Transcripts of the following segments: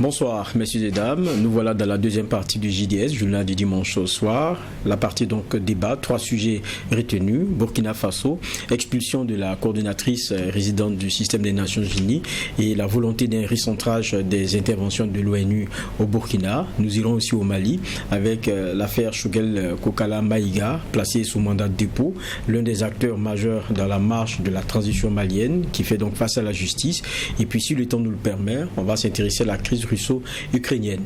Bonsoir, messieurs et dames. Nous voilà dans la deuxième partie du JDS, journal du dimanche au soir. La partie donc débat, 3 sujets retenus. Burkina Faso, expulsion de la coordinatrice résidente du système des Nations Unies et la volonté d'un recentrage des interventions de l'ONU au Burkina. Nous irons aussi au Mali avec l'affaire Choguel Kokala Maïga, placé sous mandat de dépôt, l'un des acteurs majeurs dans la marche de la transition malienne qui fait donc face à la justice. Et puis si le temps nous le permet, on va s'intéresser à la crise russo-ukrainienne.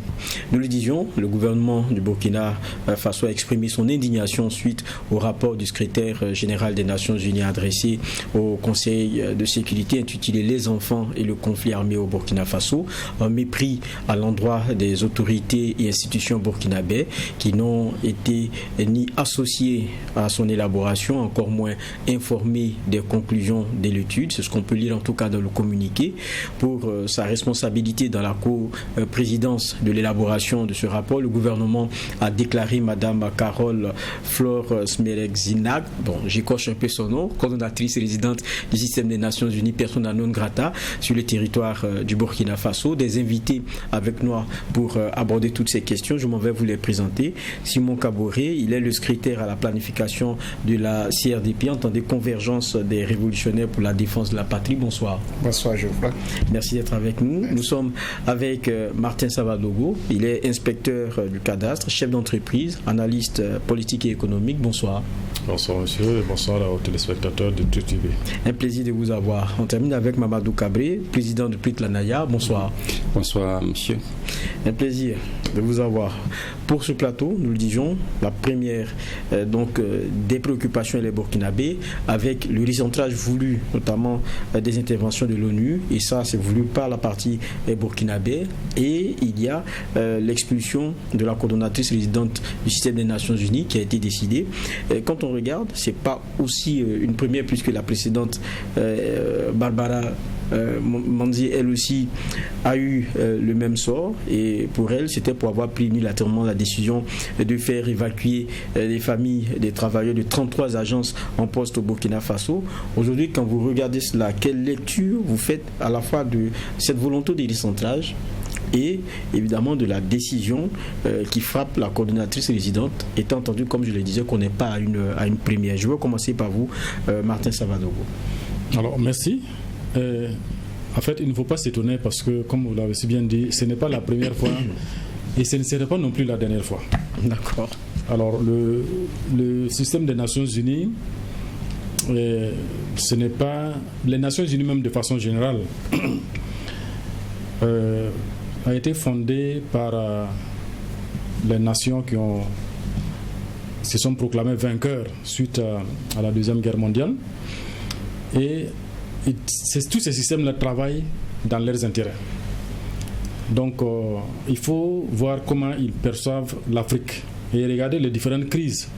Nous le disions, le gouvernement du Burkina Faso a exprimé son indignation suite au rapport du secrétaire général des Nations Unies adressé au Conseil de sécurité intitulé Les enfants et le conflit armé au Burkina Faso, un mépris à l'endroit des autorités et institutions burkinabais qui n'ont été ni associées à son élaboration, encore moins informées des conclusions de l'étude. C'est ce qu'on peut lire en tout cas dans le communiqué. Pour sa responsabilité dans la présidence de l'élaboration de ce rapport, le gouvernement a déclaré Madame Carole Flore Smerek-Zinag, bon, j'écorche un peu son nom, coordonnatrice résidente du système des Nations Unies, persona non grata sur le territoire du Burkina Faso. Des invités avec nous pour aborder toutes ces questions. Je m'en vais vous les présenter. Simon Kaboré, il est le secrétaire à la planification de la CRDP, entendez Convergence des révolutionnaires pour la défense de la patrie. Bonsoir. Bonsoir, Geoffroy. Merci d'être avec nous. Merci. Nous sommes avec Martin Savadogo, il est inspecteur du cadastre, chef d'entreprise, analyste politique et économique. Bonsoir. Bonsoir monsieur et bonsoir aux téléspectateurs de TUTV. Un plaisir de vous avoir. On termine avec Mamadou Kabré, président de Prit-Lanaya. Bonsoir. Bonsoir monsieur. Un plaisir de vous avoir. Pour ce plateau, nous le disions, la première des préoccupations est les burkinabés avec le recentrage voulu, notamment des interventions de l'ONU, et ça c'est voulu par la partie burkinabé, et il y a l'expulsion de la coordonnatrice résidente du système des Nations Unies qui a été décidée. Quand on regarde, c'est pas aussi une première puisque la précédente Barbara Manzi, elle aussi a eu le même sort, et pour elle c'était pour avoir pris unilatéralement la décision de faire évacuer les familles des travailleurs de 33 agences en poste au Burkina Faso. Aujourd'hui, quand vous regardez cela, quelle lecture vous faites à la fois de cette volonté de décentrage et évidemment de la décision qui frappe la coordonnatrice résidente, étant entendu, comme je le disais, qu'on n'est pas à une première. Je vais commencer par vous, Martin Savadogo. Alors, merci. En fait, il ne faut pas s'étonner parce que, comme vous l'avez si bien dit, ce n'est pas la première fois et ce ne serait pas non plus la dernière fois. D'accord. Alors, le système des Nations Unies, ce n'est pas... Les Nations Unies, même de façon générale, a été fondé par les nations qui se sont proclamées vainqueurs suite à la Deuxième Guerre mondiale. Et tous ces systèmes-là travaillent dans leurs intérêts. Donc, il faut voir comment ils perçoivent l'Afrique et regarder les différentes crises.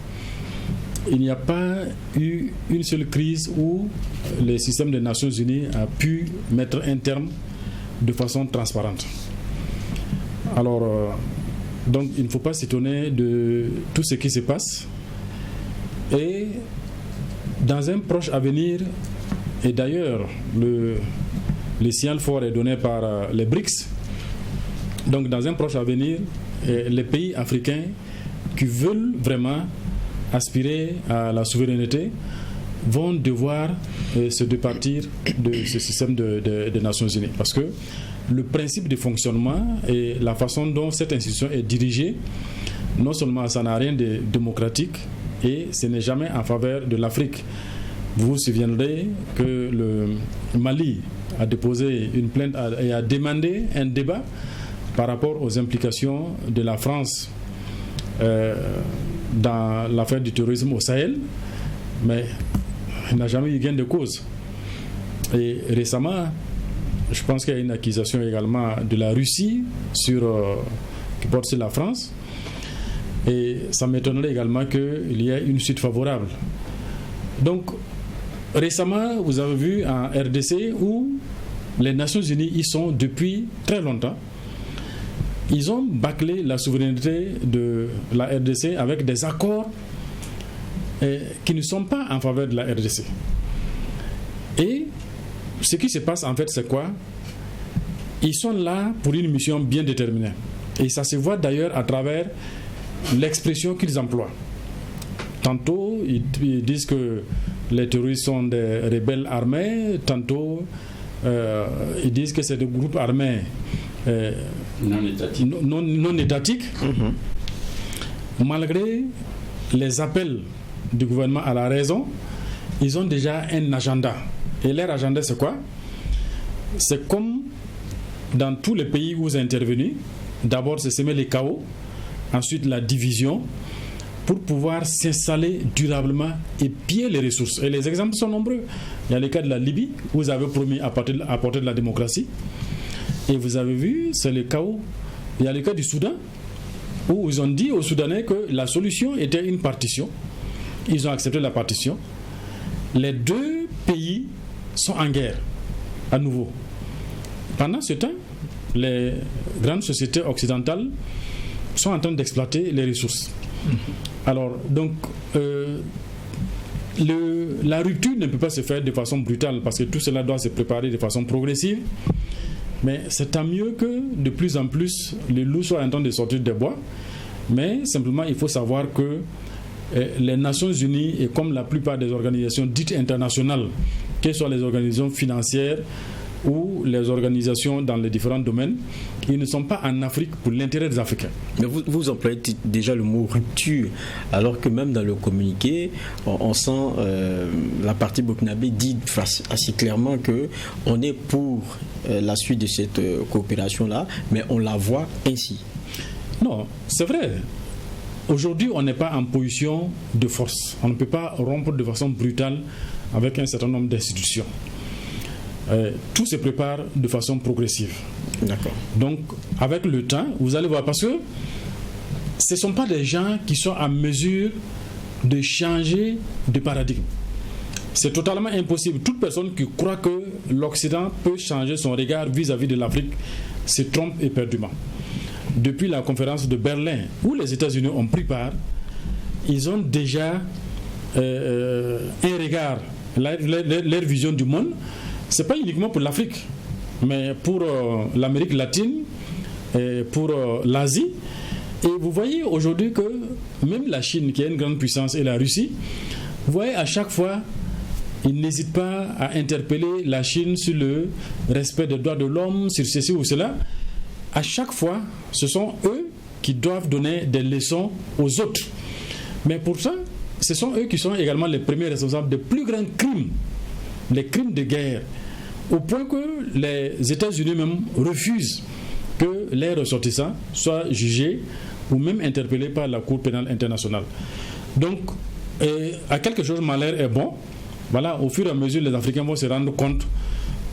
Il n'y a pas eu une seule crise où le système des Nations Unies a pu mettre un terme de façon transparente. Alors, donc, il ne faut pas s'étonner de tout ce qui se passe. Et dans un proche avenir, et d'ailleurs, le signal fort est donné par les BRICS. Donc, dans un proche avenir, les pays africains qui veulent vraiment aspirer à la souveraineté vont devoir se départir de ce système des Nations Unies. Parce que le principe de fonctionnement et la façon dont cette institution est dirigée, non seulement ça n'a rien de démocratique et ce n'est jamais en faveur de l'Afrique. Vous vous souviendrez que le Mali a déposé une plainte et a demandé un débat par rapport aux implications de la France dans l'affaire du terrorisme au Sahel, mais il n'a jamais eu gain de cause. Et récemment, je pense qu'il y a une accusation également de la Russie qui porte sur la France, et ça m'étonnerait également qu'il y ait une suite favorable. Donc, récemment, vous avez vu en RDC où les Nations Unies y sont depuis très longtemps. Ils ont bâclé la souveraineté de la RDC avec des accords qui ne sont pas en faveur de la RDC. Et ce qui se passe en fait, c'est quoi? ils sont là pour une mission bien déterminée. Et ça se voit d'ailleurs à travers l'expression qu'ils emploient. Tantôt, ils disent que les terroristes sont des rebelles armés, tantôt, ils disent que c'est des groupes armés non étatiques. Malgré les appels du gouvernement à la raison, ils ont déjà un agenda. Et leur agenda, c'est quoi? C'est comme dans tous les pays où vous intervenez. D'abord, c'est semer les chaos, ensuite la division, pour pouvoir s'installer durablement et piller les ressources. Et les exemples sont nombreux. Il y a le cas de la Libye, où vous avez promis apporter de la démocratie. Et vous avez vu, c'est le chaos. Il y a le cas du Soudan, où ils ont dit aux Soudanais que la solution était une partition. Ils ont accepté la partition. Les deux pays sont en guerre, à nouveau. Pendant ce temps, les grandes sociétés occidentales sont en train d'exploiter les ressources. Alors, donc, la rupture ne peut pas se faire de façon brutale parce que tout cela doit se préparer de façon progressive. Mais c'est tant mieux que de plus en plus les loups soient en train de sortir des bois. Mais simplement, il faut savoir que les Nations Unies et comme la plupart des organisations dites internationales, qu'elles soient les organisations financières ou les organisations dans les différents domaines, ils ne sont pas en Afrique pour l'intérêt des Africains. Mais vous employez déjà le mot rupture, alors que même dans le communiqué, on sent la partie burkinabé dit assez clairement qu'on est pour la suite de cette coopération-là, mais on la voit ainsi. Non, c'est vrai. Aujourd'hui, on n'est pas en position de force. On ne peut pas rompre de façon brutale avec un certain nombre d'institutions. Tout se prépare de façon progressive. D'accord. Donc, avec le temps, vous allez voir, parce que ce ne sont pas des gens qui sont en mesure de changer de paradigme. C'est totalement impossible. Toute personne qui croit que l'Occident peut changer son regard vis-à-vis de l'Afrique se trompe éperdument. Depuis la conférence de Berlin, où les États-Unis ont pris part, ils ont déjà un regard, leur vision du monde. Ce n'est pas uniquement pour l'Afrique, mais pour l'Amérique latine, et pour l'Asie. Et vous voyez aujourd'hui que même la Chine, qui est une grande puissance, et la Russie, vous voyez à chaque fois, ils n'hésitent pas à interpeller la Chine sur le respect des droits de l'homme, sur ceci ou cela. À chaque fois, ce sont eux qui doivent donner des leçons aux autres. Mais pour ça, ce sont eux qui sont également les premiers responsables des plus grands crimes, les crimes de guerre, au point que les États-Unis même refusent que les ressortissants soient jugés ou même interpellés par la Cour pénale internationale. Donc, à quelque chose, malheur est bon. Voilà, au fur et à mesure, les Africains vont se rendre compte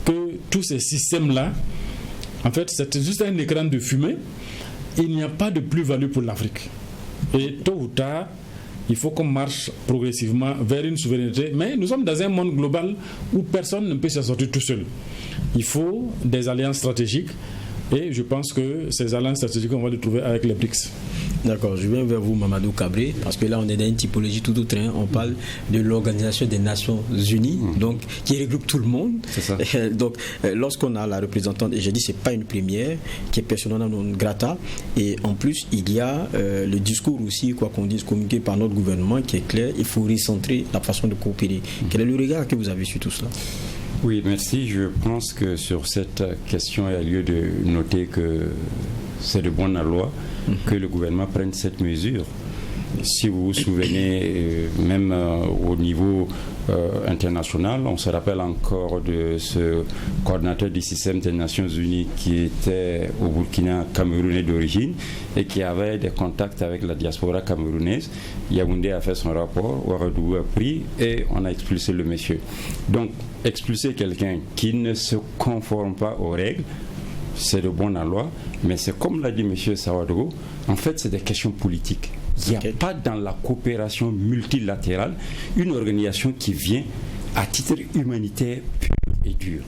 que tous ces systèmes-là, en fait, c'est juste un écran de fumée. Il n'y a pas de plus-value pour l'Afrique. Et tôt ou tard, il faut qu'on marche progressivement vers une souveraineté. Mais nous sommes dans un monde global où personne ne peut s'en sortir tout seul. Il faut des alliances stratégiques. Et je pense que ces alliances stratégiques, on va les trouver avec les BRICS. D'accord, je viens vers vous, Mamadou Kabré, parce que là, on est dans une typologie tout autre. On parle de l'Organisation des Nations Unies, donc, qui regroupe tout le monde. C'est ça. Donc, lorsqu'on a la représentante, et j'ai dit, ce n'est pas une première, qui est persona non grata, et en plus, il y a le discours aussi, quoi qu'on dise, communiqué par notre gouvernement, qui est clair, il faut recentrer la façon de coopérer. Quel est le regard que vous avez sur tout cela? Oui, merci. Je pense que sur cette question, il y a lieu de noter que c'est de bonne loi que le gouvernement prenne cette mesure. Si vous vous souvenez, même au niveau international, on se rappelle encore de ce coordinateur du système des Nations Unies qui était au Burkina camerounais d'origine et qui avait des contacts avec la diaspora camerounaise. Yaoundé a fait son rapport, Ouagadougou a pris et on a expulsé le monsieur. Donc, expulser quelqu'un qui ne se conforme pas aux règles, c'est de bonne loi, mais c'est comme l'a dit M. Sawadogo, en fait c'est des questions politiques. Il n'y a pas dans la coopération multilatérale une organisation qui vient à titre humanitaire pur et dur.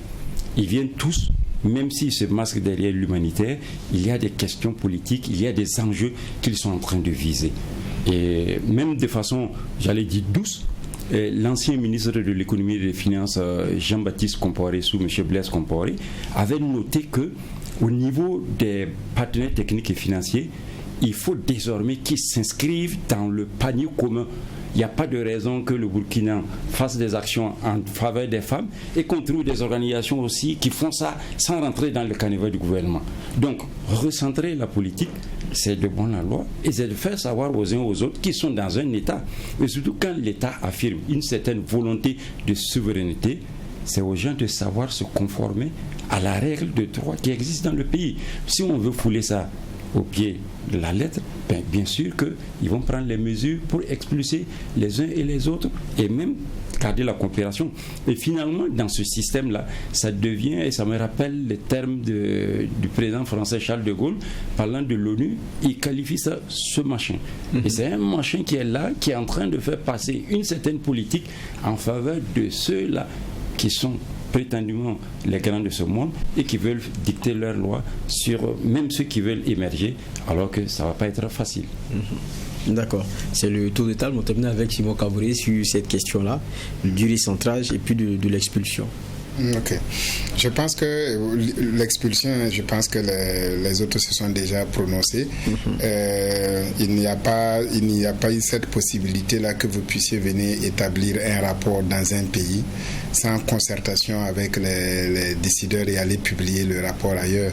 Ils viennent tous, même s'ils se masquent derrière l'humanitaire, il y a des questions politiques, il y a des enjeux qu'ils sont en train de viser. Et même de façon, j'allais dire douce, l'ancien ministre de l'économie et des finances, Jean-Baptiste Compaoré, sous M. Blaise Compaoré, avait noté que au niveau des partenaires techniques et financiers, il faut désormais qu'ils s'inscrivent dans le panier commun. Il n'y a pas de raison que le Burkina fasse des actions en faveur des femmes et qu'on trouve des organisations aussi qui font ça sans rentrer dans le canevas du gouvernement. Donc, recentrer la politique, c'est de bonne loi et c'est de faire savoir aux uns aux autres qui sont dans un État. Et surtout quand l'État affirme une certaine volonté de souveraineté, c'est aux gens de savoir se conformer à la règle de droit qui existe dans le pays. Si on veut fouler ça au pied de la lettre, bien sûr qu'ils vont prendre les mesures pour expulser les uns et les autres et même garder la coopération. Et finalement, dans ce système-là, ça devient, et ça me rappelle les termes du président français Charles de Gaulle, parlant de l'ONU, il qualifie ça, ce machin. Et c'est un machin qui est là, qui est en train de faire passer une certaine politique en faveur de ceux-là qui sont prétendument les grands de ce monde et qui veulent dicter leurs lois sur même ceux qui veulent émerger, alors que ça ne va pas être facile. D'accord. C'est le tour de table. On termine avec Simon Kaboré sur cette question-là, du recentrage et puis de l'expulsion. Ok. Je pense que l'expulsion, je pense que les autres se sont déjà prononcés. Il n'y a pas eu cette possibilité-là que vous puissiez venir établir un rapport dans un pays sans concertation avec les décideurs et aller publier le rapport ailleurs.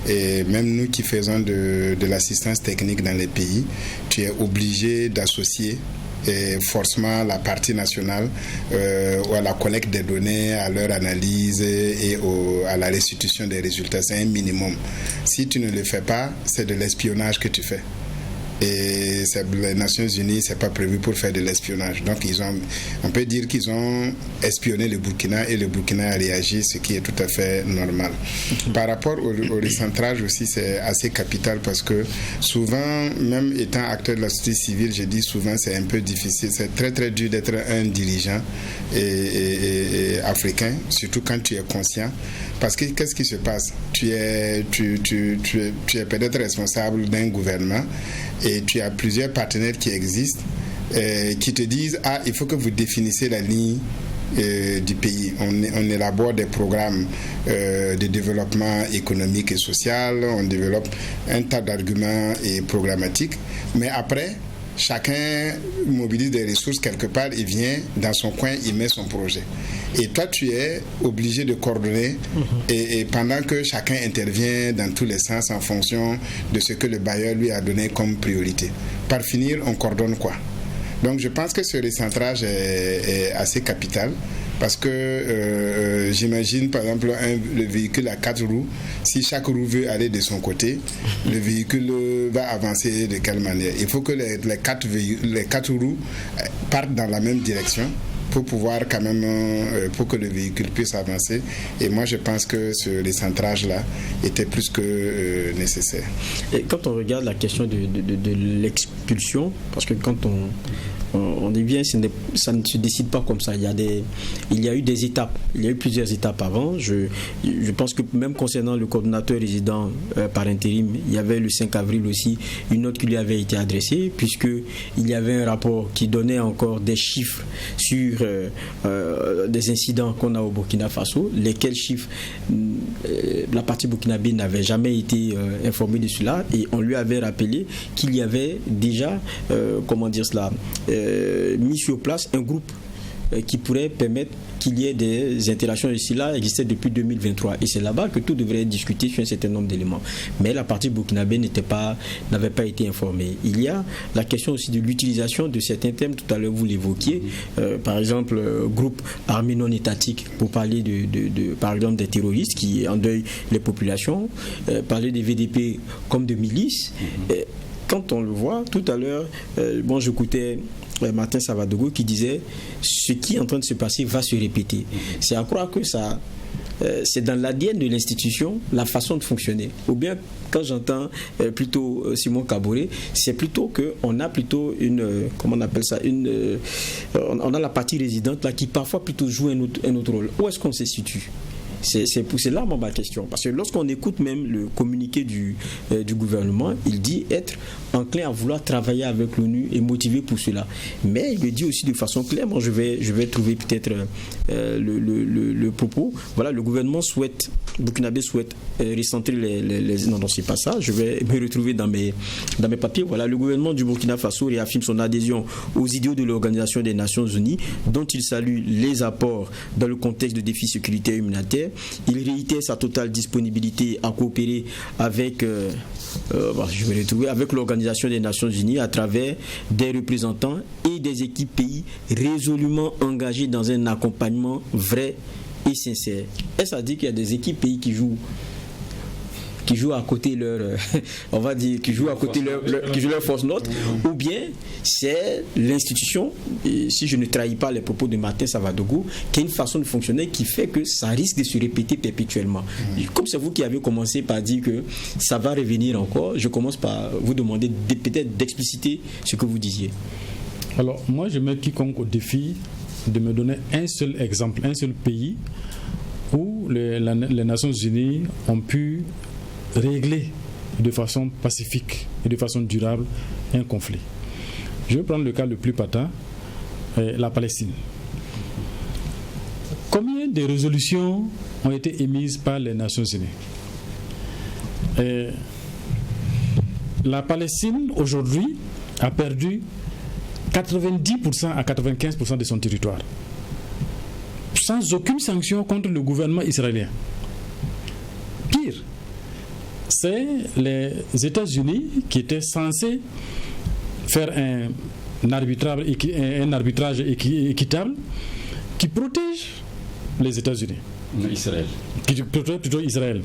Et même nous qui faisons de l'assistance technique dans les pays, tu es obligé d'associer et forcément la partie nationale à la collecte des données, à leur analyse et à la restitution des résultats. C'est un minimum. Si tu ne le fais pas, c'est de l'espionnage que tu fais. Et les Nations Unies, c'est pas prévu pour faire de l'espionnage. Donc on peut dire qu'ils ont espionné le Burkina et le Burkina a réagi, ce qui est tout à fait normal. Par rapport au recentrage aussi, c'est assez capital parce que souvent, même étant acteur de la société civile, je dis souvent c'est un peu difficile, c'est très très dur d'être un dirigeant et africain, surtout quand tu es conscient. Parce que qu'est-ce qui se passe? Tu es peut-être responsable d'un gouvernement et tu as plusieurs partenaires qui existent qui te disent il faut que vous définissiez la ligne du pays. On élabore des programmes de développement économique et social, on développe un tas d'arguments et programmatiques, mais après chacun mobilise des ressources quelque part, il vient dans son coin, il met son projet. Et toi, tu es obligé de coordonner et pendant que chacun intervient dans tous les sens en fonction de ce que le bailleur lui a donné comme priorité. Par finir, on coordonne quoi? Donc, je pense que ce recentrage est assez capital. Parce que j'imagine par exemple le véhicule à 4 roues, si chaque roue veut aller de son côté, le véhicule va avancer de quelle manière? Il faut que les quatre roues partent dans la même direction pour pouvoir quand même, pour que le véhicule puisse avancer. Et moi je pense que ce recentrage-là était plus que nécessaire. Et quand on regarde la question de l'expulsion, parce que quand on dit bien, ça ne se décide pas comme ça. Il y a eu des étapes. Il y a eu plusieurs étapes avant. Je pense que même concernant le coordonnateur résident par intérim, il y avait le 5 avril aussi une note qui lui avait été adressée, puisqu'il y avait un rapport qui donnait encore des chiffres sur des incidents qu'on a au Burkina Faso, lesquels chiffres la partie burkinabé n'avait jamais été informée de cela, et on lui avait rappelé qu'il y avait déjà mis sur place un groupe qui pourrait permettre qu'il y ait des interactions ici là existaient depuis 2023, et c'est là-bas que tout devrait être discuté sur un certain nombre d'éléments, mais la partie burkinabé n'avait pas été informée. Il y a la question aussi de l'utilisation de certains termes, tout à l'heure vous l'évoquiez, par exemple groupe armé non étatique pour parler par exemple des terroristes qui endeuillent les populations, parler des VDP comme de milices. Quand on le voit tout à l'heure, j'écoutais Martin Savadogo qui disait ce qui est en train de se passer va se répéter. C'est à croire que ça, c'est dans l'ADN de l'institution, la façon de fonctionner. Ou bien quand j'entends plutôt Simon Kaboré, c'est plutôt qu'on a plutôt comment on appelle ça, on a la partie résidente là qui parfois plutôt joue un autre rôle. Où est-ce qu'on se situe? C'est là ma question. Parce que lorsqu'on écoute même le communiqué du gouvernement, il dit être enclin à vouloir travailler avec l'ONU et motivé pour cela. Mais il le dit aussi de façon claire. Moi, je vais trouver peut-être le propos. Voilà, le gouvernement burkinabé souhaite recentrer les... Non, c'est pas ça. Je vais me retrouver dans mes papiers. Voilà, le gouvernement du Burkina Faso réaffirme son adhésion aux idéaux de l'Organisation des Nations Unies, dont il salue les apports dans le contexte de défis sécuritaires et humanitaires. Il réitère sa totale disponibilité à coopérer avec l'Organisation des Nations Unies à travers des représentants et des équipes pays résolument engagés dans un accompagnement vrai et sincère. Est-ce à dire qu'il y a des équipes pays qui jouent à côté leur force note, ou bien c'est l'institution, et si je ne trahis pas les propos de Martin Savadogo, qui a une façon de fonctionner qui fait que ça risque de se répéter perpétuellement. Comme c'est vous qui avez commencé par dire que ça va revenir encore, je commence par vous demander peut-être d'expliciter ce que vous disiez. Alors moi je mets quiconque au défi de me donner un seul exemple, un seul pays où les Nations Unies ont pu régler de façon pacifique et de façon durable un conflit. Je vais prendre le cas le plus patent, la Palestine. Combien de résolutions ont été émises par les Nations Unies? La Palestine aujourd'hui a perdu 90% à 95% de son territoire, sans aucune sanction contre le gouvernement israélien. Pire, c'est les États-Unis qui étaient censés faire un arbitrage équitable qui protège les États-Unis. Israël. Qui protège plutôt Israël.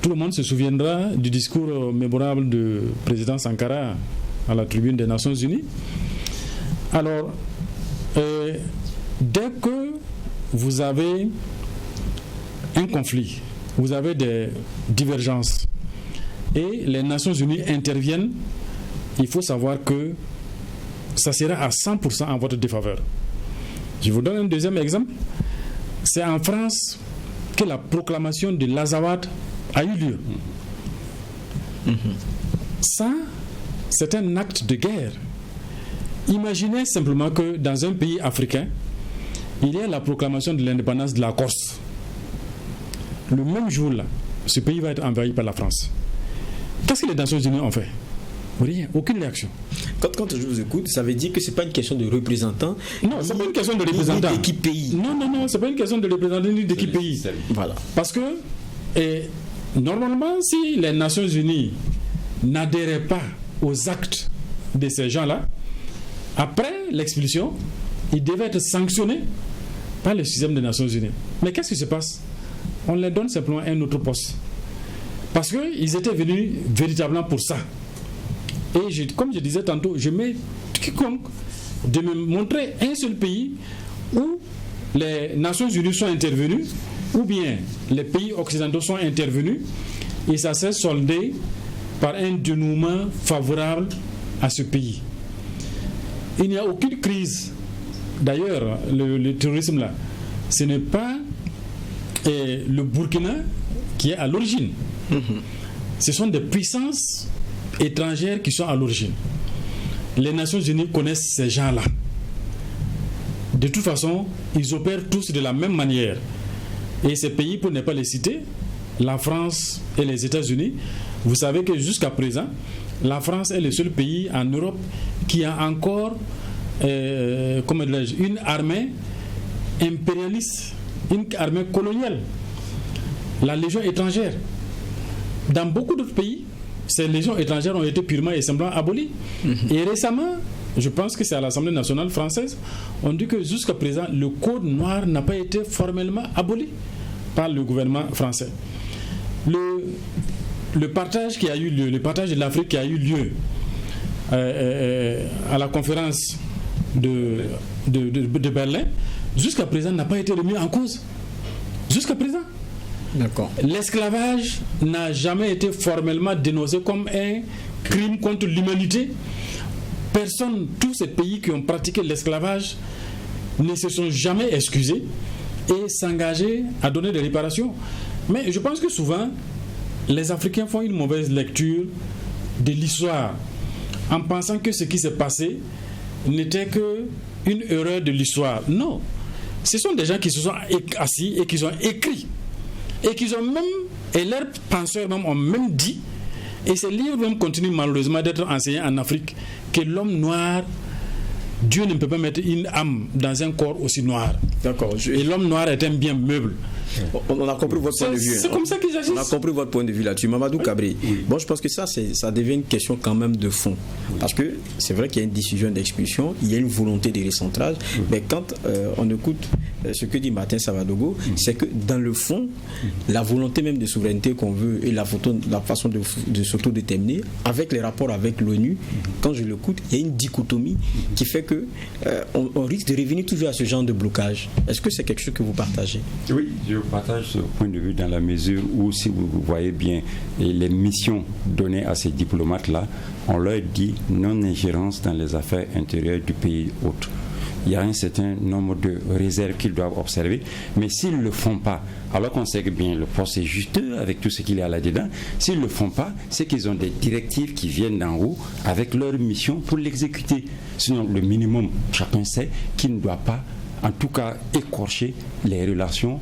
Tout le monde se souviendra du discours mémorable du président Sankara à la tribune des Nations Unies. Alors, dès que vous avez un conflit, vous avez des divergences, et les Nations Unies interviennent, il faut savoir que ça sera à 100% en votre défaveur. Je vous donne un deuxième exemple. C'est en France que la proclamation de l'Azawad a eu lieu. Ça, c'est un acte de guerre. Imaginez simplement que dans un pays africain, il y a la proclamation de l'indépendance de la Corse. Le même jour-là, ce pays va être envahi par la France. Qu'est-ce que les Nations Unies ont fait? Rien, aucune réaction. Quand je vous écoute, ça veut dire que ce n'est pas une question de représentants. Non, ce n'est pas une question de représentants. Ni d'équipe pays. Non, ce n'est pas une question de représentants ni d'équipe pays. Voilà. Parce que, normalement, si les Nations Unies n'adhéraient pas aux actes de ces gens-là, après l'expulsion, ils devaient être sanctionnés par le système des Nations Unies. Mais qu'est-ce qui se passe? On leur donne simplement un autre poste. Parce qu'ils étaient venus véritablement pour ça. Et comme je disais tantôt, je mets quiconque de me montrer un seul pays où les Nations Unies sont intervenues, ou bien les pays occidentaux sont intervenus, et ça s'est soldé par un dénouement favorable à ce pays. Il n'y a aucune crise. D'ailleurs, le terrorisme là, ce n'est pas le Burkina qui est à l'origine. Ce sont des puissances étrangères qui sont à l'origine. Les Nations Unies connaissent ces gens-là. De toute façon, ils opèrent tous de la même manière. Et ces pays, pour ne pas les citer, la France et les États-Unis, vous savez que jusqu'à présent, la France est le seul pays en Europe qui a encore une armée impérialiste, une armée coloniale, la Légion étrangère. Dans beaucoup d'autres pays, ces légions étrangères ont été purement et simplement abolies. Et récemment, je pense que c'est à l'Assemblée nationale française, on dit que jusqu'à présent, le code noir n'a pas été formellement aboli par le gouvernement français. Le partage qui a eu lieu, le partage de l'Afrique qui a eu lieu à la conférence de Berlin, jusqu'à présent n'a pas été remis en cause. Jusqu'à présent. D'accord. L'esclavage n'a jamais été formellement dénoncé comme un crime contre l'humanité. Personne, tous ces pays qui ont pratiqué l'esclavage ne se sont jamais excusés et s'engager à donner des réparations. Mais je pense que souvent, les Africains font une mauvaise lecture de l'histoire en pensant que ce qui s'est passé n'était qu'une erreur de l'histoire. Non. Ce sont des gens qui se sont assis et qui ont écrit. Et qui ont même, et leurs penseurs même ont même dit, et ces livres même continuent malheureusement d'être enseignés en Afrique, que l'homme noir, Dieu ne peut pas mettre une âme dans un corps aussi noir. D'accord. Et l'homme noir est un bien meuble. On a compris votre point de vue. C'est comme ça qu'ils agissent. On a compris votre point de vue là-dessus. Mamadou Kabré. Oui. Bon, je pense que ça devient une question quand même de fond. Oui. Parce que c'est vrai qu'il y a une décision d'expulsion, il y a une volonté de recentrage, mais quand on écoute ce que dit Martin Savadogo, c'est que dans le fond, la volonté même de souveraineté qu'on veut et la façon de s'autodéterminer, avec les rapports avec l'ONU, quand je l'écoute, il y a une dichotomie qui fait que on risque de revenir toujours à ce genre de blocage. Est-ce que c'est quelque chose que vous partagez? Oui, je partage ce point de vue dans la mesure où, si vous voyez bien les missions données à ces diplomates-là, on leur dit non-ingérence dans les affaires intérieures du pays hôte. Il y a un certain nombre de réserves qu'ils doivent observer, mais s'ils ne le font pas, alors qu'on sait que bien le poste est juteux avec tout ce qu'il y a là-dedans, s'ils ne le font pas, c'est qu'ils ont des directives qui viennent d'en haut avec leur mission pour l'exécuter. Sinon, le minimum, chacun sait qu'il ne doit pas, en tout cas, écorcher les relations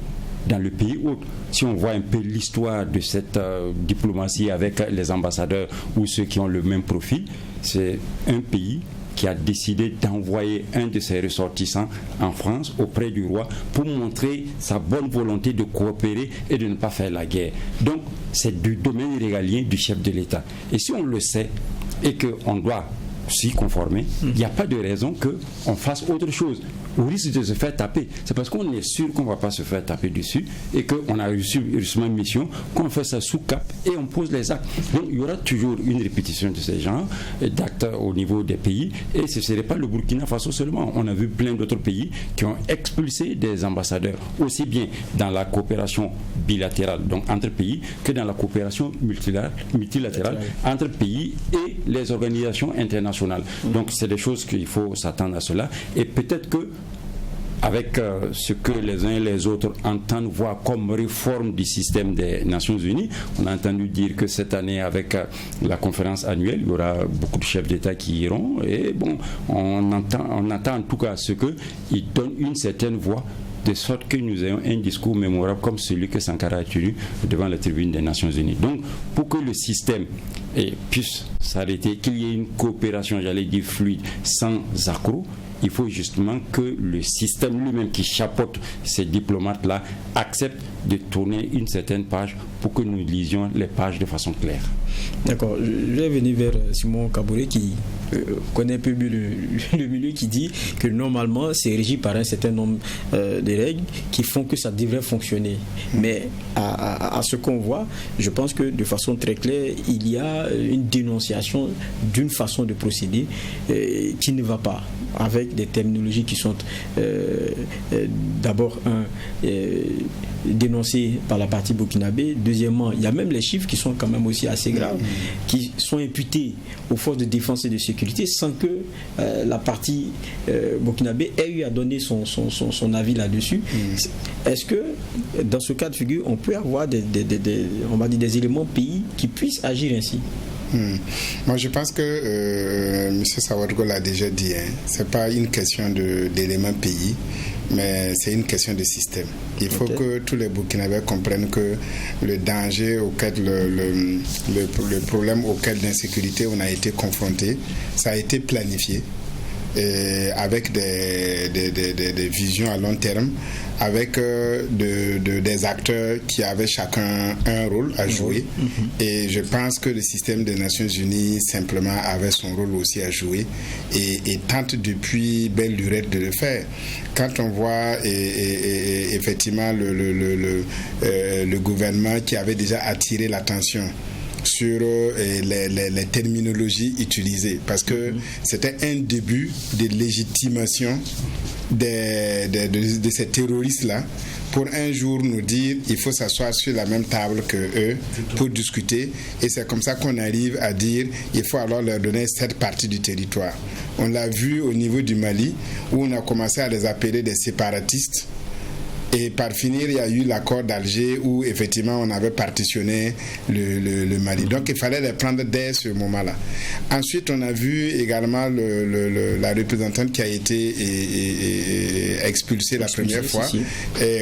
dans le pays hôte. Si on voit un peu l'histoire de cette diplomatie avec les ambassadeurs ou ceux qui ont le même profil, c'est un pays qui a décidé d'envoyer un de ses ressortissants en France auprès du roi pour montrer sa bonne volonté de coopérer et de ne pas faire la guerre. Donc, c'est du domaine régalien du chef de l'État. Et si on le sait et qu'on doit s'y conformer, il n'y a pas de raison qu'on fasse autre chose. Au risque de se faire taper. C'est parce qu'on est sûr qu'on ne va pas se faire taper dessus et qu'on a reçu une mission, qu'on fait ça sous cap et on pose les actes. Donc il y aura toujours une répétition de ces genres d'actes au niveau des pays et ce ne serait pas le Burkina Faso seulement. On a vu plein d'autres pays qui ont expulsé des ambassadeurs, aussi bien dans la coopération bilatérale, donc entre pays, que dans la coopération multilatérale entre pays et les organisations internationales. Donc c'est des choses qu'il faut s'attendre à cela et peut-être que avec ce que les uns et les autres entendent voir comme réforme du système des Nations Unies. On a entendu dire que cette année, avec la conférence annuelle, il y aura beaucoup de chefs d'État qui iront. Et bon, on attend en tout cas ce qu'ils donnent une certaine voix, de sorte que nous ayons un discours mémorable comme celui que Sankara a tenu devant la tribune des Nations Unies. Donc, pour que le système puisse s'arrêter, qu'il y ait une coopération, j'allais dire fluide, sans accroc, il faut justement que le système lui-même qui chapeaute ces diplomate-là accepte de tourner une certaine page pour que nous lisions les pages de façon claire. D'accord. Je vais venir vers Simon Kaboré qui connaît un peu mieux le milieu, qui dit que normalement c'est régi par un certain nombre de règles qui font que ça devrait fonctionner. Mais à ce qu'on voit, je pense que de façon très claire, il y a une dénonciation d'une façon de procéder qui ne va pas, avec des terminologies qui sont d'abord dénoncées par la partie burkinabé. Deuxièmement, il y a même les chiffres qui sont quand même aussi assez graves, qui sont imputés aux forces de défense et de sécurité sans que la partie burkinabé ait eu à donner son avis là-dessus. Est-ce que dans ce cas de figure, on peut avoir on va dire des éléments pays qui puissent agir ainsi? Moi, je pense que M. Savadogo l'a déjà dit, c'est pas une question d'éléments pays, mais c'est une question de système. Il faut que tous les Burkinabés comprennent que le danger auquel le problème auquel d'insécurité on a été confronté, ça a été planifié. Et avec des visions à long terme, avec des acteurs qui avaient chacun un rôle à jouer. Et je pense que le système des Nations Unies simplement avait son rôle aussi à jouer et tente depuis belle lurette de le faire. Quand on voit effectivement le gouvernement qui avait déjà attiré l'attention sur les terminologies utilisées, parce que c'était un début de légitimation de ces terroristes-là pour un jour nous dire il faut s'asseoir sur la même table que eux pour discuter, et c'est comme ça qu'on arrive à dire il faut alors leur donner cette partie du territoire. On l'a vu au niveau du Mali où on a commencé à les appeler des séparatistes. Et par finir, il y a eu l'accord d'Alger où effectivement on avait partitionné le Mali. Donc il fallait les prendre dès ce moment-là. Ensuite, on a vu également la représentante qui a été expulsée la première fois,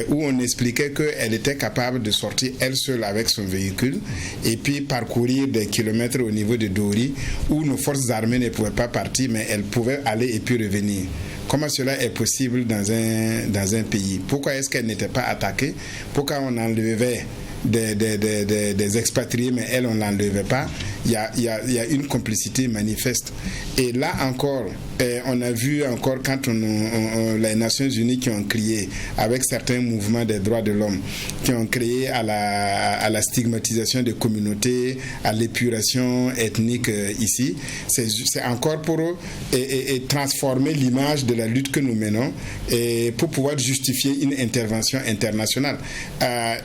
où on expliquait qu'elle était capable de sortir elle seule avec son véhicule et puis parcourir des kilomètres au niveau de Dori où nos forces armées ne pouvaient pas partir, mais elles pouvaient aller et puis revenir. Comment cela est possible dans un pays? Pourquoi est-ce qu'elle n'était pas attaquée? Pourquoi on enlevait des expatriés, mais elle, on ne l'enlevait pas? Il y a une complicité manifeste. Et là encore, on a vu encore quand les Nations Unies qui ont crié avec certains mouvements des droits de l'homme, qui ont crié à la stigmatisation des communautés, à l'épuration ethnique ici, c'est encore pour transformer l'image de la lutte que nous menons et pour pouvoir justifier une intervention internationale.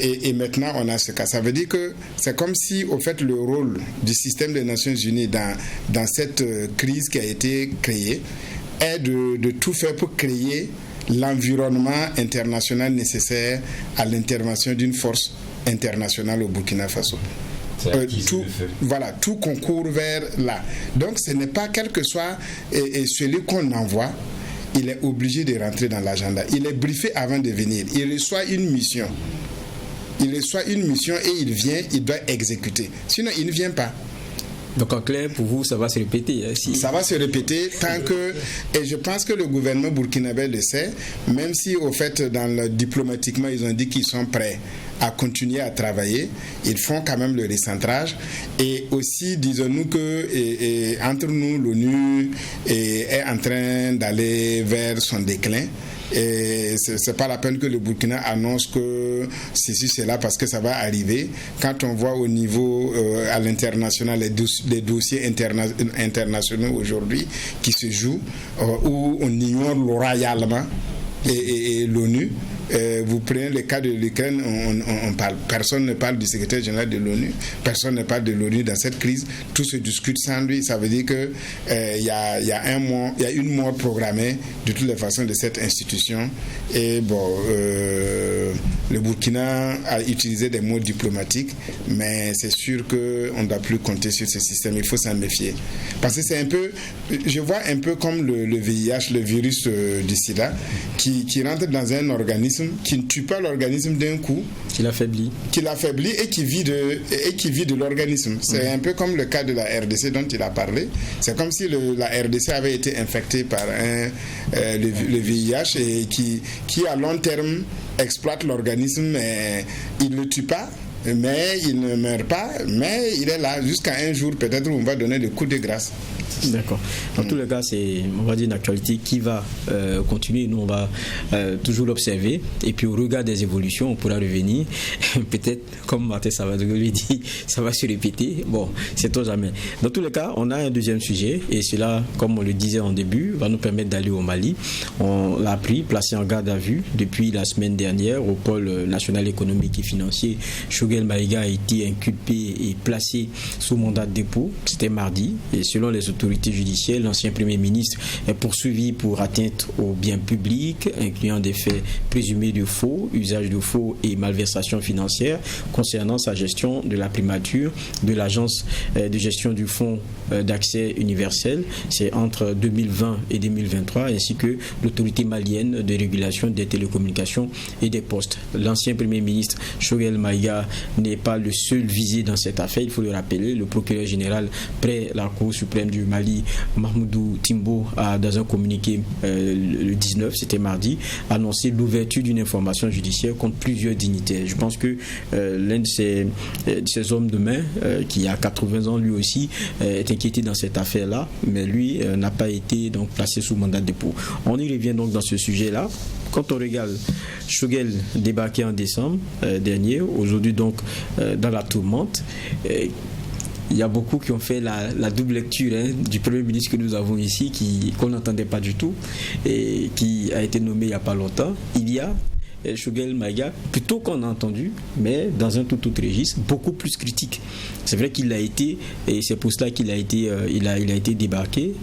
Et maintenant, on a ce cas. Ça veut dire que c'est comme si, au fait, le rôle du système des Nations Unies dans cette crise qui a été créée est de tout faire pour créer l'environnement international nécessaire à l'intervention d'une force internationale au Burkina Faso. Tout concourt vers là. Donc ce n'est pas quel que soit celui qu'on envoie, il est obligé de rentrer dans l'agenda. Il est briefé avant de venir. Il reçoit une mission. Et il vient, il doit exécuter. Sinon, il ne vient pas. Donc en clair, pour vous, ça va se répéter. Ça va se répéter tant que... Et je pense que le gouvernement burkinabé le sait, même si au fait, diplomatiquement, ils ont dit qu'ils sont prêts à continuer à travailler, ils font quand même le recentrage. Et aussi, disons-nous que entre nous, l'ONU est en train d'aller vers son déclin. Et c'est pas la peine que le Burkina annonce que ceci, c'est là parce que ça va arriver. Quand on voit au niveau à l'international les dossiers internationaux aujourd'hui qui se jouent, où on ignore royalement et l'ONU. Vous prenez le cas de l'Ukraine, on parle. Personne ne parle du secrétaire général de l'ONU, personne ne parle de l'ONU dans cette crise. Tout se discute sans lui. Ça veut dire que il y a une mort programmée de toutes les façons de cette institution. Et le Burkina a utilisé des mots diplomatiques, mais c'est sûr qu'on ne doit plus compter sur ce système. Il faut s'en méfier. Parce que c'est un peu, je vois un peu comme le VIH, le virus du sida, qui rentre dans un organisme, qui ne tue pas l'organisme d'un coup, qui l'affaiblit et qui vit de l'organisme. C'est un peu comme le cas de la RDC dont il a parlé. C'est comme si la RDC avait été infectée par le VIH et qui à long terme exploite l'organisme, mais il ne le tue pas, mais il ne meurt pas, mais il est là jusqu'à un jour peut-être où on va donner des coups de grâce. D'accord. Dans tous les cas, c'est, on va dire, une actualité qui va continuer. Nous, on va toujours l'observer. Et puis, au regard des évolutions, on pourra revenir. Peut-être, comme Martin Savadogo lui dit, ça va se répéter. Bon, c'est-on jamais. Dans tous les cas, on a un deuxième sujet. Et cela, comme on le disait en début, va nous permettre d'aller au Mali. On l'a appris, placé en garde à vue depuis la semaine dernière au pôle national économique et financier. Choguel Maïga a été inculpé et placé sous mandat de dépôt. C'était mardi. Et selon les autorités judiciaires, l'ancien Premier ministre est poursuivi pour atteinte aux biens publics, incluant des faits présumés de faux, usage de faux et malversation financière concernant sa gestion de la primature de l'agence de gestion du fonds d'accès universel. C'est entre 2020 et 2023, ainsi que l'autorité malienne de régulation des télécommunications et des postes. L'ancien Premier ministre Choguel Maïga n'est pas le seul visé dans cette affaire, il faut le rappeler. Le procureur général près la Cour suprême du Mali, Mahmoudou Timbo, a dans un communiqué le 19, c'était mardi, annoncé l'ouverture d'une information judiciaire contre plusieurs dignitaires. Je pense que l'un de ces hommes de main, qui a 80 ans lui aussi, est inquiété dans cette affaire-là, mais lui n'a pas été donc placé sous mandat de dépôt. On y revient donc dans ce sujet-là. Quand on regarde Choguel débarqué en décembre dernier, aujourd'hui donc dans la tourmente, il y a beaucoup qui ont fait la double lecture du Premier ministre que nous avons ici, qu'on n'entendait pas du tout, et qui a été nommé il n'y a pas longtemps. Il y a Choguel Maïga, plutôt qu'on a entendu, mais dans un tout autre registre, beaucoup plus critique. C'est vrai qu'il a été, et c'est pour cela qu'il a été, il a été débarqué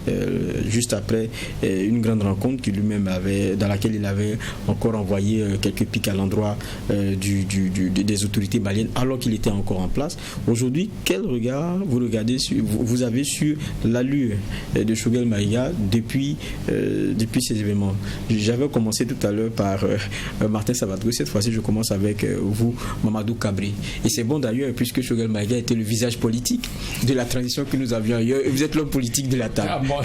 juste après une grande rencontre qu'il lui-même avait, dans laquelle il avait encore envoyé quelques pics à l'endroit des autorités maliennes, alors qu'il était encore en place. Aujourd'hui, quel regard vous avez sur l'allure de Choguel Maïga depuis ces événements? J'avais commencé tout à l'heure par Martin Savadgo. Cette fois-ci, je commence avec vous, Mamadou Cabri. Et c'est bon d'ailleurs, puisque Choguel Maïga était le visage politique de la transition que nous avions ailleurs, et vous êtes l'homme politique de la table. Ah bon,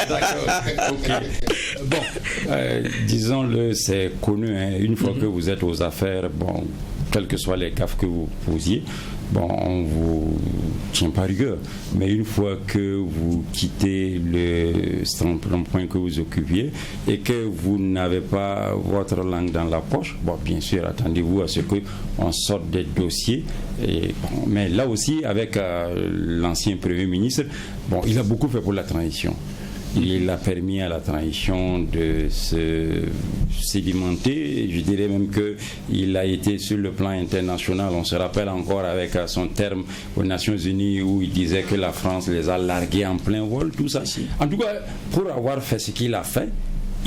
d'accord. Okay. Bon, disons-le, c'est connu. Hein. Une fois que vous êtes aux affaires, bon, quels que soient les gaffes que vous posiez, bon, on vous tient pas rigueur. Mais une fois que vous quittez l'emploi que vous occupiez et que vous n'avez pas votre langue dans la poche, bon, bien sûr, attendez-vous à ce qu'on sorte des dossiers. Et, bon, mais là aussi, avec l'ancien Premier ministre, bon, il a beaucoup fait pour la transition. Il a permis à la transition de se sédimenter. Je dirais même qu'il a été sur le plan international. On se rappelle encore avec son terme aux Nations Unies où il disait que la France les a largués en plein vol, tout ça. En tout cas, pour avoir fait ce qu'il a fait,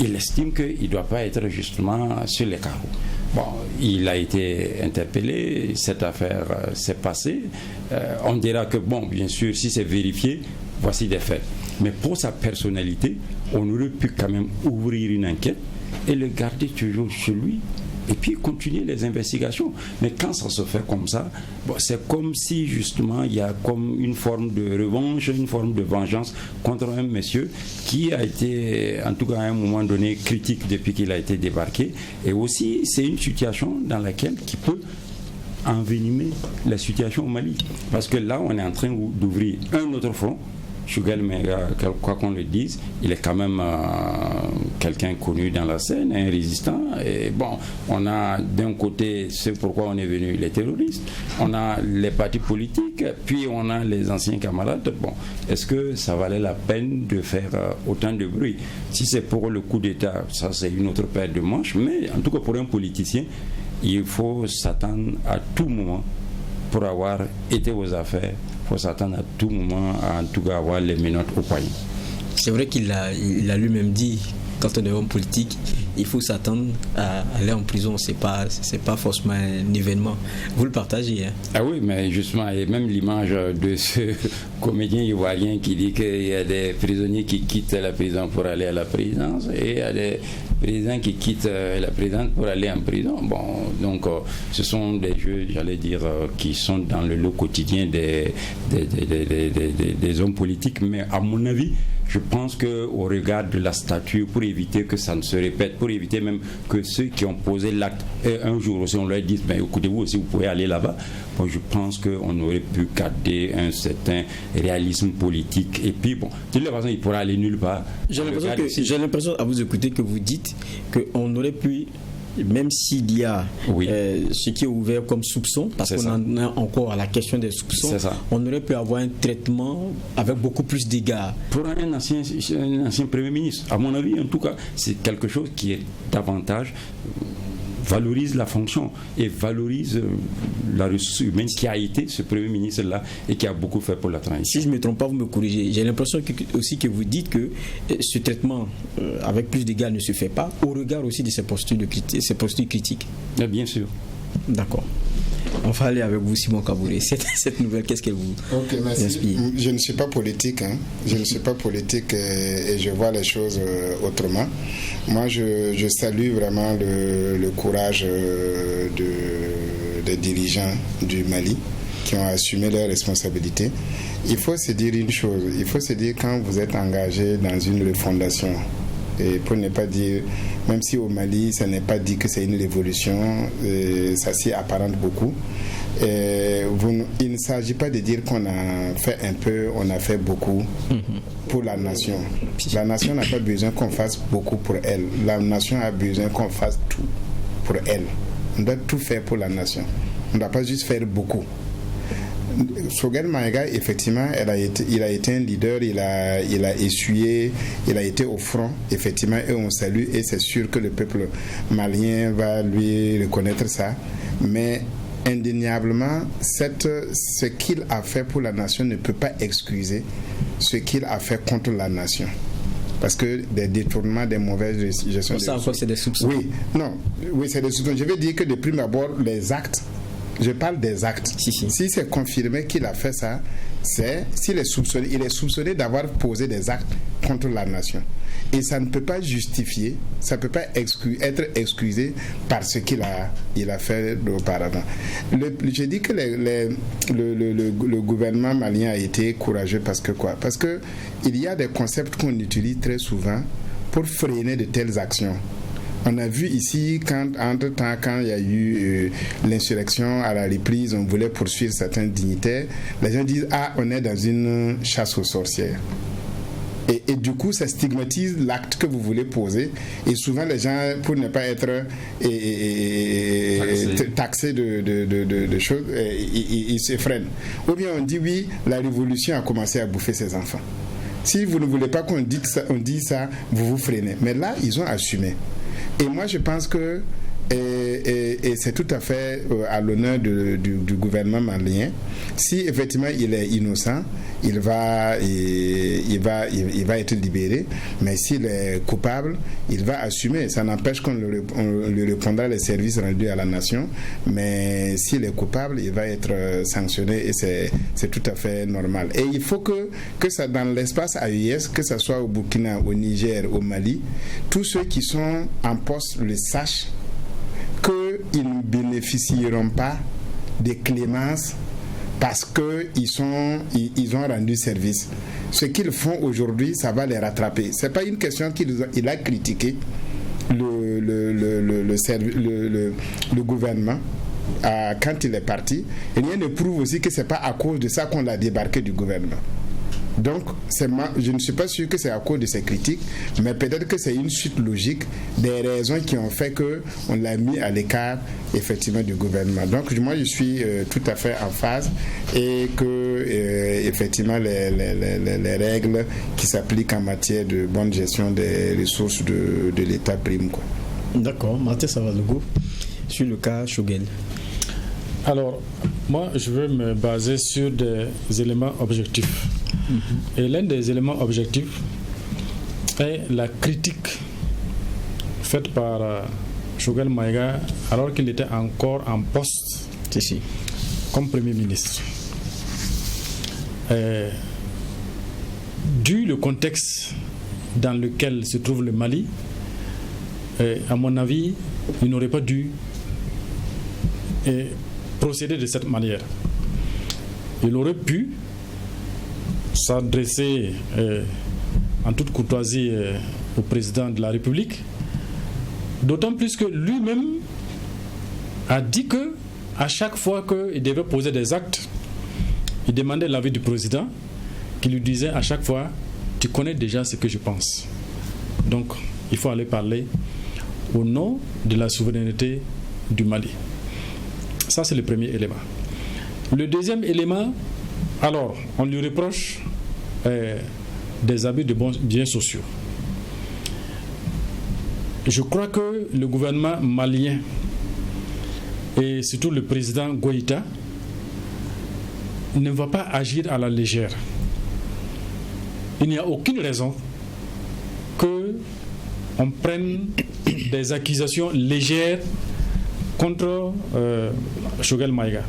il estime qu'il ne doit pas être justement sur les carreaux. Bon, il a été interpellé, cette affaire s'est passée. On dira que, bon, bien sûr, si c'est vérifié, voici des faits. Mais pour sa personnalité, on aurait pu quand même ouvrir une enquête et le garder toujours chez lui et puis continuer les investigations. Mais quand ça se fait comme ça, bon, c'est comme si justement il y a comme une forme de revanche, une forme de vengeance contre un monsieur qui a été, en tout cas à un moment donné, critique depuis qu'il a été débarqué. Et aussi, c'est une situation dans laquelle qui peut envenimer la situation au Mali. Parce que là, on est en train d'ouvrir un autre front. Choguel Maïga, quoi qu'on le dise, il est quand même quelqu'un connu dans la scène, un résistant. Et bon, on a d'un côté ce pourquoi on est venu, les terroristes, on a les partis politiques, puis on a les anciens camarades. Bon, est-ce que ça valait la peine de faire autant de bruit? Si c'est pour le coup d'État, ça c'est une autre paire de manches, mais en tout cas pour un politicien, il faut s'attendre à tout moment pour avoir été aux affaires. Il faut s'attendre à tout moment à en tout cas avoir les menottes au poignet. C'est vrai qu'il a lui-même dit, quand on est homme politique, il faut s'attendre à aller en prison. C'est pas forcément un événement. Vous le partagez, hein? Ah oui, mais justement, et même l'image de ce comédien ivoirien qui dit qu'il y a des prisonniers qui quittent la prison pour aller à la présidence et il y a des présidents qui quittent la présidence pour aller en prison. Bon, donc ce sont des jeux, j'allais dire, qui sont dans le lot quotidien des hommes politiques. Mais à mon avis, je pense qu'au regard de la statue, pour éviter que ça ne se répète, pour éviter même que ceux qui ont posé l'acte, un jour aussi on leur dise, mais écoutez-vous aussi, vous pouvez aller là-bas. Bon, je pense qu'on aurait pu garder un certain réalisme politique. Et puis, bon, de toute façon, il pourra aller nulle part. J'ai l'impression, à vous écouter, que vous dites qu'on aurait pu, même s'il y a ce qui est ouvert comme soupçon, parce qu'on en a encore à la question des soupçons, on aurait pu avoir un traitement avec beaucoup plus d'égards. Pour un ancien Premier ministre, à mon avis, en tout cas, c'est quelque chose qui est davantage valorise la fonction et valorise la ressource humaine qui a été ce Premier ministre-là et qui a beaucoup fait pour la transition. Si je ne me trompe pas, vous me corrigez. J'ai l'impression aussi que vous dites que ce traitement avec plus d'égards ne se fait pas au regard aussi de ces postures critiques. Bien sûr. D'accord. On va aller avec vous, Simon Kabouré. Cette nouvelle, qu'est-ce qu'elle vous inspire? Je ne suis pas politique. Je ne suis pas politique et je vois les choses autrement. Moi, je salue vraiment le courage des dirigeants du Mali qui ont assumé leurs responsabilités. Il faut se dire une chose. Il faut se dire quand vous êtes engagé dans une refondation, et pour ne pas dire, même si au Mali, ça n'est pas dit que c'est une révolution, ça s'y apparente beaucoup. Il ne s'agit pas de dire qu'on a fait un peu, on a fait beaucoup pour la nation. La nation n'a pas besoin qu'on fasse beaucoup pour elle. La nation a besoin qu'on fasse tout pour elle. On doit tout faire pour la nation. On ne doit pas juste faire beaucoup. Choguel Maïga, effectivement, il a été un leader, il a essuyé, il a été au front, effectivement, et on salue, et c'est sûr que le peuple malien va lui reconnaître ça. Mais indéniablement, ce qu'il a fait pour la nation ne peut pas excuser ce qu'il a fait contre la nation. Parce que des détournements, des mauvaises gestions... Ça encore, c'est des soupçons. Oui, c'est des soupçons. Je veux dire que de prime abord, les actes, je parle des actes. Si c'est confirmé qu'il a fait ça, il est soupçonné d'avoir posé des actes contre la nation. Et ça ne peut pas justifier, ça ne peut pas être excusé par ce qu'il a fait auparavant. Je dis que le gouvernement malien a été courageux parce que quoi? Parce que il y a des concepts qu'on utilise très souvent pour freiner de telles actions. On a vu ici, entre-temps, quand il y a eu l'insurrection à la reprise, on voulait poursuivre certains dignitaires, les gens disent « Ah, on est dans une chasse aux sorcières ». Et du coup, ça stigmatise l'acte que vous voulez poser. Et souvent, les gens, pour ne pas être taxés de choses, ils se freinent. Ou bien on dit « Oui, la révolution a commencé à bouffer ses enfants ». Si vous ne voulez pas qu'on dise ça, vous vous freinez. Mais là, ils ont assumé. Et moi, je pense que et c'est tout à fait à l'honneur du gouvernement malien. Si effectivement il est innocent, il va être libéré. Mais s'il est coupable, il va assumer. Ça n'empêche qu'on lui répondra les services rendus à la nation. Mais s'il est coupable, il va être sanctionné et c'est tout à fait normal. Et il faut que ça, dans l'espace AES, que ce soit au Burkina, au Niger, au Mali, tous ceux qui sont en poste le sachent qu'ils ne bénéficieront pas de clémence parce qu'ils ont rendu service. Ce qu'ils font aujourd'hui, ça va les rattraper. Ce n'est pas une question qu'il a critiqué le gouvernement quand il est parti. Et rien ne prouve aussi que ce n'est pas à cause de ça qu'on l'a débarqué du gouvernement. Donc, je ne suis pas sûr que c'est à cause de ces critiques, mais peut-être que c'est une suite logique des raisons qui ont fait qu'on l'a mis à l'écart, effectivement, du gouvernement. Donc, moi, je suis tout à fait en phase et que, effectivement, les règles qui s'appliquent en matière de bonne gestion des ressources de l'État priment, quoi. D'accord. Martin Savalogo, sur le cas Choguel. Alors, moi, je veux me baser sur des éléments objectifs. Et l'un des éléments objectifs est la critique faite par Choguel Maïga alors qu'il était encore en poste comme Premier ministre. Dû le contexte dans lequel se trouve le Mali, à mon avis, il n'aurait pas dû procéder de cette manière. Il aurait pu s'adresser en toute courtoisie au président de la République, d'autant plus que lui-même a dit que à chaque fois qu'il devait poser des actes, il demandait l'avis du président, qui lui disait à chaque fois « Tu connais déjà ce que je pense ». Donc, il faut aller parler au nom de la souveraineté du Mali. Ça, c'est le premier élément. Le deuxième élément, alors, on lui reproche des abus de biens sociaux. Je crois que le gouvernement malien et surtout le président Goïta ne va pas agir à la légère. Il n'y a aucune raison qu'on prenne des accusations légères contre Choguel Maïga.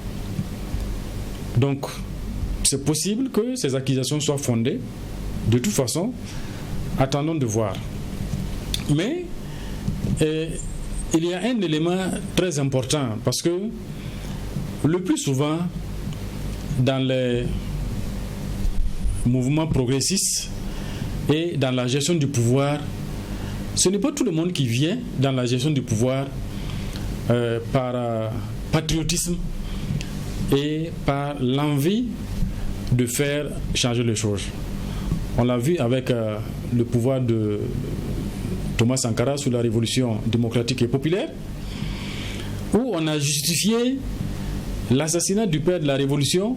Donc, c'est possible que ces accusations soient fondées. De toute façon, attendons de voir. Mais il y a un élément très important parce que le plus souvent, dans les mouvements progressistes et dans la gestion du pouvoir, ce n'est pas tout le monde qui vient dans la gestion du pouvoir par patriotisme et par l'envie de faire changer les choses. On l'a vu avec le pouvoir de Thomas Sankara sous la révolution démocratique et populaire, où on a justifié l'assassinat du père de la révolution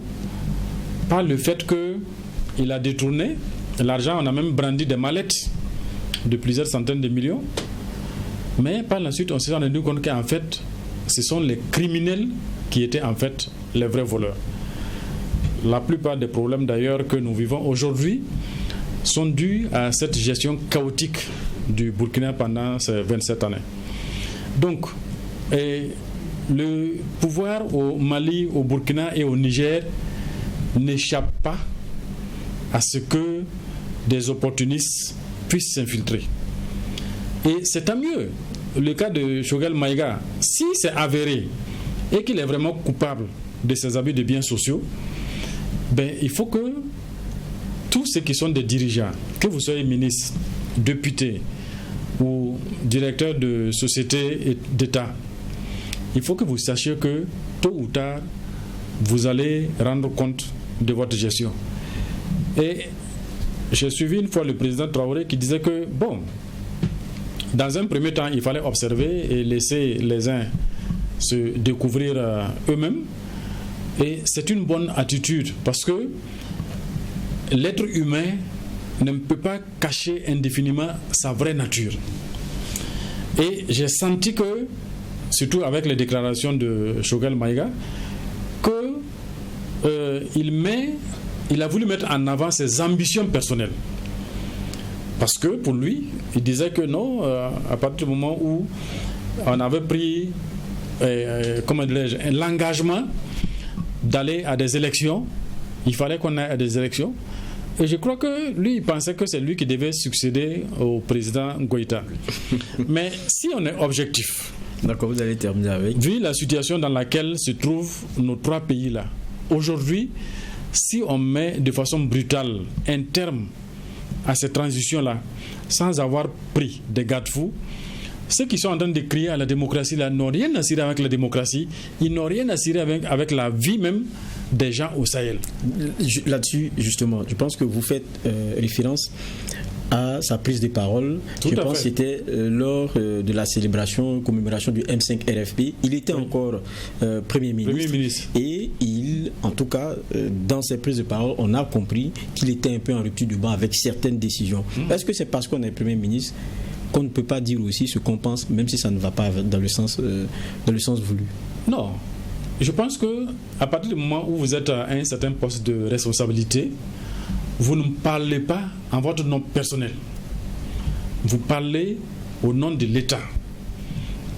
par le fait qu'il a détourné l'argent. On a même brandi des mallettes de plusieurs centaines de millions. Mais par la suite, on s'est rendu compte qu'en fait, ce sont les criminels qui étaient en fait les vrais voleurs. La plupart des problèmes d'ailleurs que nous vivons aujourd'hui sont dus à cette gestion chaotique du Burkina pendant ces 27 années. Donc, le pouvoir au Mali, au Burkina et au Niger n'échappe pas à ce que des opportunistes puissent s'infiltrer. Et c'est tant mieux. Le cas de Choguel Maïga, si c'est avéré et qu'il est vraiment coupable de ces abus de biens sociaux, il faut que tous ceux qui sont des dirigeants, que vous soyez ministre, député ou directeur de société d'État, il faut que vous sachiez que tôt ou tard, vous allez rendre compte de votre gestion. Et j'ai suivi une fois le président Traoré qui disait que, dans un premier temps, il fallait observer et laisser les uns se découvrir eux-mêmes. Et c'est une bonne attitude parce que l'être humain ne peut pas cacher indéfiniment sa vraie nature. Et j'ai senti que, surtout avec les déclarations de Choguel Maïga, il a voulu mettre en avant ses ambitions personnelles. Parce que pour lui, il disait que non, à partir du moment où on avait pris l'engagement d'aller à des élections, il fallait qu'on aille à des élections. Et je crois que lui, il pensait que c'est lui qui devait succéder au président Goïta. Mais si on est objectif, d'accord, vous allez terminer avec. Vu la situation dans laquelle se trouvent nos trois pays-là, aujourd'hui, si on met de façon brutale un terme à cette transition-là, sans avoir pris des garde-fous, ceux qui sont en train de crier à la démocratie là n'ont rien à cirer avec la démocratie, ils n'ont rien à cirer avec la vie même des gens au Sahel. Là-dessus, justement, je pense que vous faites référence à sa prise de parole. Je pense que c'était lors de la commémoration du M5 RFP. Il était encore Premier ministre. Et il, en tout cas, dans ses prises de parole, on a compris qu'il était un peu en rupture du banc avec certaines décisions. Est-ce que c'est parce qu'on est Premier ministre qu'on ne peut pas dire aussi ce qu'on pense, même si ça ne va pas dans le sens voulu? Non. Je pense que à partir du moment où vous êtes à un certain poste de responsabilité, vous ne parlez pas en votre nom personnel. Vous parlez au nom de l'État.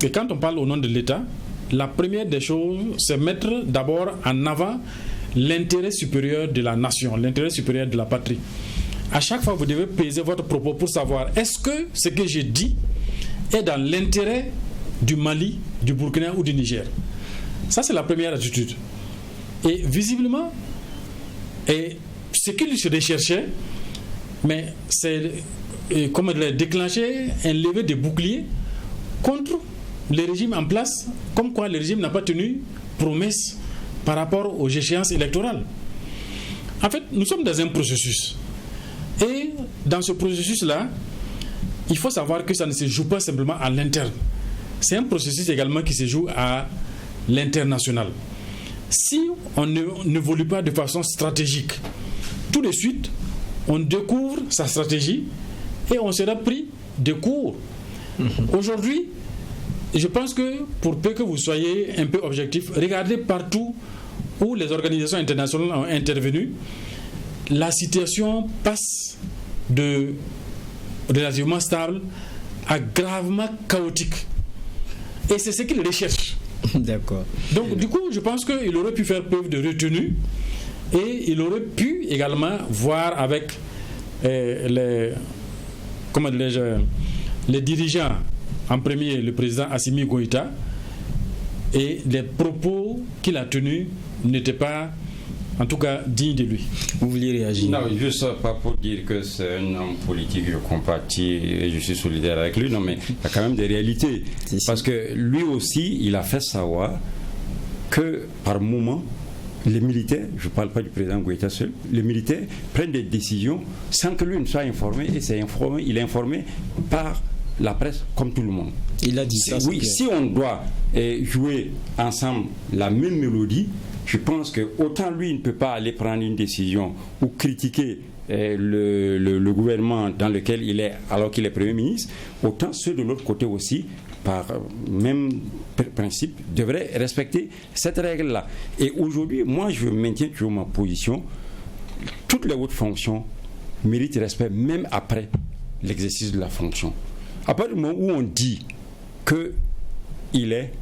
Et quand on parle au nom de l'État, la première des choses, c'est mettre d'abord en avant l'intérêt supérieur de la nation, l'intérêt supérieur de la patrie. À chaque fois, vous devez peser votre propos pour savoir est-ce que ce que j'ai dit est dans l'intérêt du Mali, du Burkina ou du Niger. Ça, c'est la première attitude. Et visiblement, ce qu'il se recherchait, mais c'est déclencher un lever de bouclier contre le régime en place, comme quoi le régime n'a pas tenu promesse par rapport aux échéances électorales. En fait, nous sommes dans un processus. Et dans ce processus-là, il faut savoir que ça ne se joue pas simplement à l'interne. C'est un processus également qui se joue à l'international. Si on n'évolue pas de façon stratégique, tout de suite, on découvre sa stratégie et on sera pris de court. Aujourd'hui, je pense que pour peu que vous soyez un peu objectif, regardez partout où les organisations internationales ont intervenu, la situation passe de relativement stable à gravement chaotique. Et c'est ce qu'ils recherchent. D'accord. Donc, du coup, je pense qu'il aurait pu faire preuve de retenue et il aurait pu également voir avec les dirigeants, en premier le président Assimi Goïta, et les propos qu'il a tenus n'étaient pas, en tout cas, dignes de lui. Vous vouliez réagir? Non, juste pas pour dire que c'est un homme politique, je compatis et je suis solidaire avec lui, non, mais il y a quand même des réalités. Parce que lui aussi, il a fait savoir que par moment, les militaires, je ne parle pas du président Goïta seul, les militaires prennent des décisions sans que lui ne soit informé, et il est informé par la presse comme tout le monde. Il a dit ça. Oui, si on doit jouer ensemble la même mélodie, je pense que autant lui, il ne peut pas aller prendre une décision ou critiquer le gouvernement dans lequel il est alors qu'il est Premier ministre, autant ceux de l'autre côté aussi, par même principe, devraient respecter cette règle-là. Et aujourd'hui, moi, je maintiens toujours ma position. Toutes les hautes fonctions méritent respect, même après l'exercice de la fonction. À partir du moment où on dit qu'il est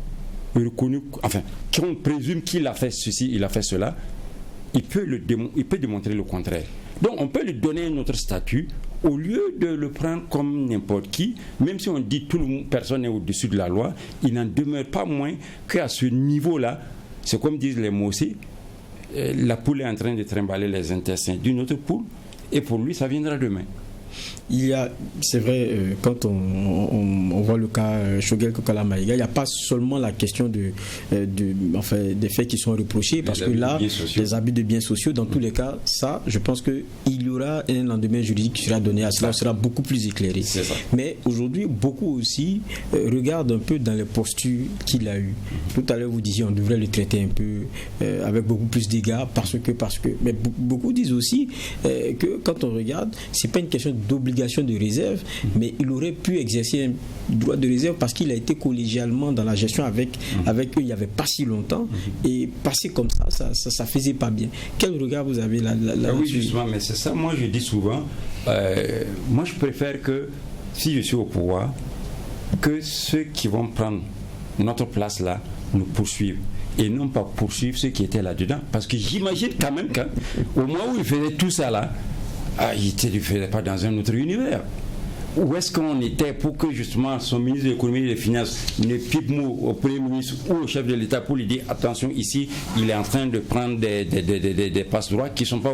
reconnu, enfin, qu'on présume qu'il a fait ceci, il a fait cela, il peut démontrer le contraire. Donc on peut lui donner un autre statut au lieu de le prendre comme n'importe qui, même si on dit que personne n'est au-dessus de la loi, il n'en demeure pas moins qu'à ce niveau-là, c'est comme disent les Mossés, la poule est en train de trimballer les intestins d'une autre poule, et pour lui, ça viendra demain. Il y a, c'est vrai, quand on voit le cas Choguel Kokala Maïga, il n'y a pas seulement la question des faits qui sont reprochés, parce que là, les abus de biens sociaux, dans tous les cas, ça, je pense qu'il y aura un lendemain juridique qui sera donné à cela, sera beaucoup plus éclairé. Mais aujourd'hui, beaucoup aussi regardent un peu dans les postures qu'il a eues. Tout à l'heure, vous disiez on devrait le traiter un peu avec beaucoup plus d'égards, parce que. Mais beaucoup disent aussi que quand on regarde, c'est pas une question d'obligation de réserve, mais il aurait pu exercer un droit de réserve parce qu'il a été collégialement dans la gestion avec eux il n'y avait pas si longtemps, et passer comme ça faisait pas bien. Quel regard vous avez là oui, justement, mais c'est ça, moi je dis souvent, moi je préfère que si je suis au pouvoir, que ceux qui vont prendre notre place là nous poursuivent et non pas poursuivre ceux qui étaient là-dedans, parce que j'imagine quand même qu'au moment où ils faisaient tout ça là, il ne faisait pas dans un autre univers. Où est-ce qu'on était pour que justement son ministre de l'économie et des finances ne pipe mot au Premier ministre ou au chef de l'État pour lui dire attention, ici il est en train de prendre des passe-droits qui ne sont pas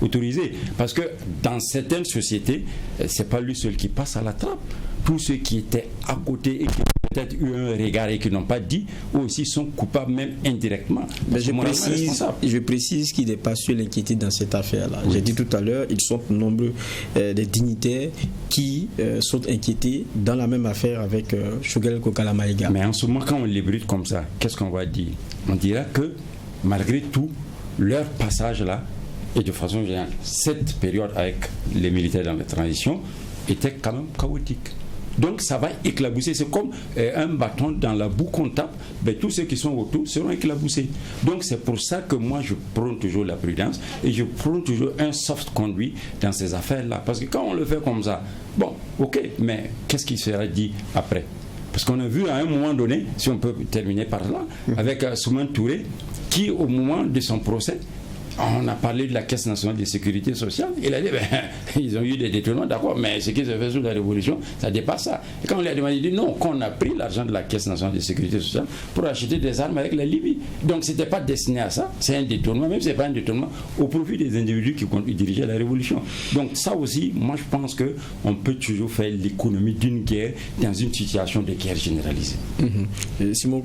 autorisés, parce que dans certaines sociétés c'est pas lui seul qui passe à la trappe. Tous ceux qui étaient à côté et qui ont peut-être eu un regard et qui n'ont pas dit, eux aussi sont coupables même indirectement. Mais je précise qu'il n'est pas seul inquiété dans cette affaire-là. Oui. J'ai dit tout à l'heure, ils sont nombreux des dignitaires qui sont inquiétés dans la même affaire avec Choguel Kokala Maïga. Mais en ce moment, quand on les brûle comme ça, qu'est-ce qu'on va dire? On dira que malgré tout, leur passage là, et de façon générale, cette période avec les militaires dans la transition était quand même chaotique. Donc ça va éclabousser, c'est comme un bâton dans la boue qu'on tape, ben, tous ceux qui sont autour seront éclaboussés. Donc c'est pour ça que moi je prône toujours la prudence et je prône toujours un soft conduit dans ces affaires-là. Parce que quand on le fait comme ça, bon, ok, mais qu'est-ce qui sera dit après? Parce qu'on a vu à un moment donné, si on peut terminer par là, avec Souman Touré, qui au moment de son procès, on a parlé de la Caisse nationale de sécurité sociale. Il a dit, ils ont eu des détournements, d'accord, mais ce qui se fait sous la Révolution, ça dépasse ça. Et quand on lui a demandé, il dit non, qu'on a pris l'argent de la Caisse nationale de sécurité sociale pour acheter des armes avec la Libye. Donc ce n'était pas destiné à ça, c'est un détournement, même si ce n'est pas un détournement, au profit des individus qui dirigeaient la Révolution. Donc ça aussi, moi je pense qu'on peut toujours faire l'économie d'une guerre dans une situation de guerre généralisée. Simon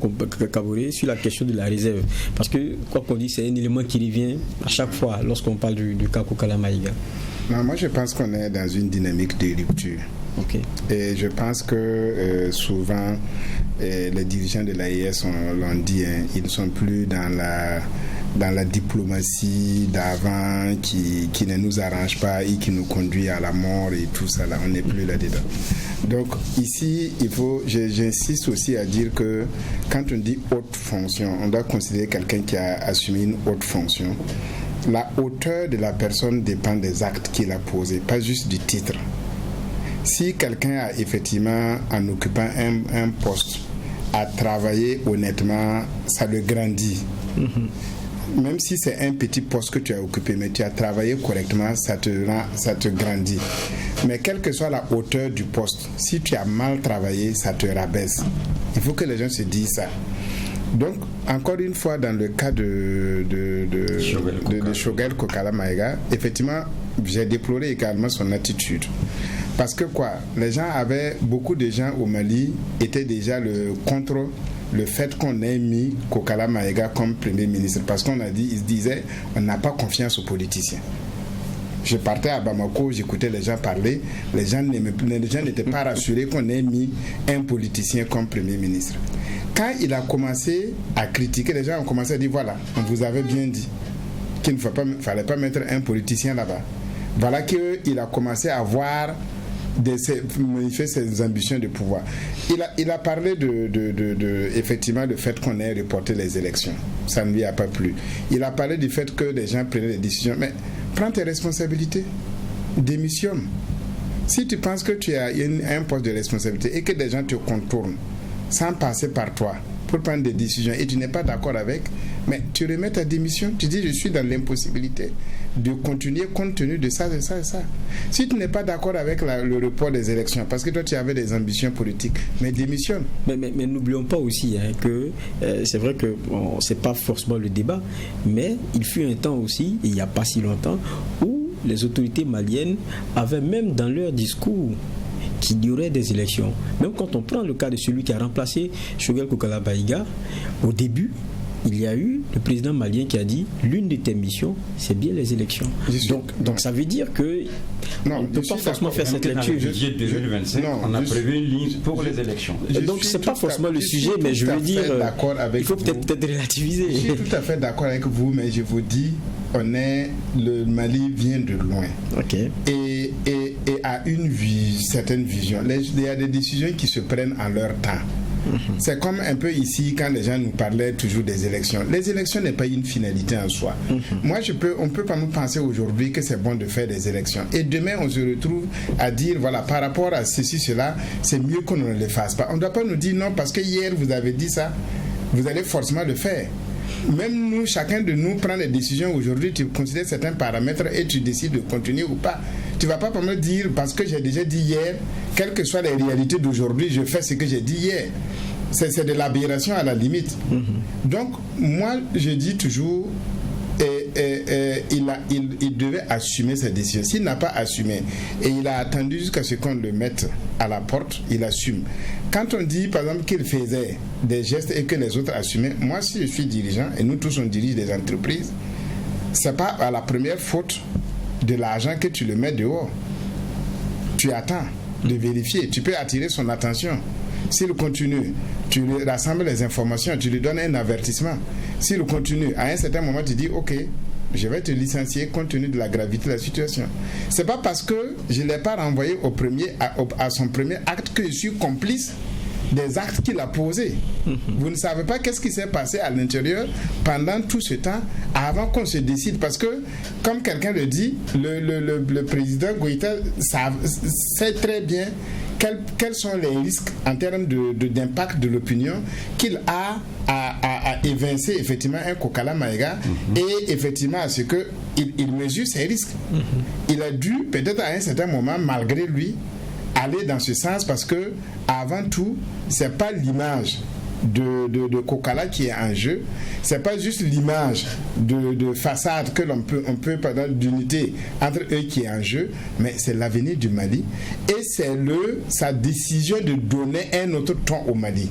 Kaboré, sur la question de la réserve, parce que quoi qu'on dit, c'est un élément qui revient à chaque fois lorsqu'on parle du cas Kokala Maïga. Non, moi je pense qu'on est dans une dynamique de rupture. Okay. Et je pense que souvent les dirigeants de l'AES l'ont dit, ils ne sont plus dans la diplomatie d'avant qui ne nous arrange pas et qui nous conduit à la mort et tout ça là, on n'est plus là-dedans. Donc ici, j'insiste aussi à dire que quand on dit haute fonction, on doit considérer quelqu'un qui a assumé une haute fonction. La hauteur de la personne dépend des actes qu'il a posés, pas juste du titre. Si quelqu'un a effectivement, en occupant un poste, a travaillé honnêtement, ça le grandit. Même si c'est un petit poste que tu as occupé, mais tu as travaillé correctement, ça te grandit. Mais quelle que soit la hauteur du poste, si tu as mal travaillé, ça te rabaisse. Il faut que les gens se disent ça. Donc, encore une fois, dans le cas de Choguel Kokala Maïga, effectivement, j'ai déploré également son attitude. Parce que beaucoup de gens au Mali étaient déjà contre le fait qu'on ait mis Kokala Maïga comme Premier ministre. Parce qu'on ils se disaient, on n'a pas confiance aux politiciens. Je partais à Bamako, j'écoutais les gens parler, les gens n'étaient pas rassurés qu'on ait mis un politicien comme Premier ministre. quand il a commencé à critiquer, les gens ont commencé à dire voilà, on vous avait bien dit qu'il ne fallait pas mettre un politicien là-bas. Voilà qu'il a commencé à voir manifester ses ambitions de pouvoir. Il a parlé effectivement du fait qu'on ait reporté les élections. Ça ne lui a pas plu. Il a parlé du fait que les gens prenaient des décisions. Mais prends tes responsabilités. Démissionne. Si tu penses que tu as un poste de responsabilité et que des gens te contournent sans passer par toi pour prendre des décisions et tu n'es pas d'accord avec, mais tu remets ta démission, tu dis je suis dans l'impossibilité de continuer compte tenu de ça, de ça et ça. Si tu n'es pas d'accord avec le report des élections, parce que toi tu avais des ambitions politiques, mais démissionne. Mais n'oublions pas aussi que c'est vrai que c'est pas forcément le débat, mais il fut un temps aussi, il n'y a pas si longtemps, où les autorités maliennes avaient même dans leur discours qu'il y aurait des élections. Même quand on prend le cas de celui qui a remplacé Choguel Kokala Maïga, au début, il y a eu le président malien qui a dit l'une de tes missions, c'est bien les élections. Donc ça veut dire que on ne peut pas forcément faire cette lecture. Dans le budget 2025, on a prévu une ligne pour les élections. Donc c'est pas forcément le sujet, mais je veux dire, il faut peut-être relativiser. Je suis tout à fait d'accord avec vous, mais je vous dis, le Mali vient de loin. Et a une certaine vision. Il y a des décisions qui se prennent en leur temps. C'est comme un peu ici quand les gens nous parlaient toujours des élections. Les élections n'est pas une finalité en soi. Moi, on peut pas nous penser aujourd'hui que c'est bon de faire des élections. Et demain, on se retrouve à dire, voilà, par rapport à ceci, cela, c'est mieux qu'on ne le fasse pas. On ne doit pas nous dire non, parce que hier, vous avez dit ça, vous allez forcément le faire. Même nous, chacun de nous prend des décisions aujourd'hui, tu considères certains paramètres et tu décides de continuer ou pas. Tu ne vas pas me dire, parce que j'ai déjà dit hier, quelles que soient les réalités d'aujourd'hui, je fais ce que j'ai dit hier. C'est de l'aberration à la limite. Donc, moi, je dis toujours, il devait assumer sa décision. S'il n'a pas assumé, et il a attendu jusqu'à ce qu'on le mette à la porte, il assume. Quand on dit, par exemple, qu'il faisait des gestes et que les autres assumaient, moi, si je suis dirigeant, et nous tous, on dirige des entreprises, c'est pas à la première faute de l'argent que tu le mets dehors. Tu attends de vérifier. Tu peux attirer son attention. S'il continue, tu lui rassembles les informations, tu lui donnes un avertissement. S'il continue, à un certain moment, tu dis, OK, je vais te licencier compte tenu de la gravité de la situation. C'est pas parce que je ne l'ai pas renvoyé à son premier acte que je suis complice des actes qu'il a posés. Vous ne savez pas qu'est-ce qui s'est passé à l'intérieur pendant tout ce temps avant qu'on se décide, parce que comme quelqu'un le dit, le président Goïta sait très bien quels sont les risques en termes d'impact de l'opinion qu'il a à évincer effectivement un Kokala Maïga et effectivement à ce qu'il mesure ses risques. Il a dû peut-être à un certain moment, malgré lui, aller dans ce sens, parce que avant tout, c'est pas l'image de Kokala qui est en jeu, c'est pas juste l'image de façade que l'on peut pendant d'unité entre eux qui est en jeu, mais c'est l'avenir du Mali et c'est sa décision de donner un autre ton au Mali,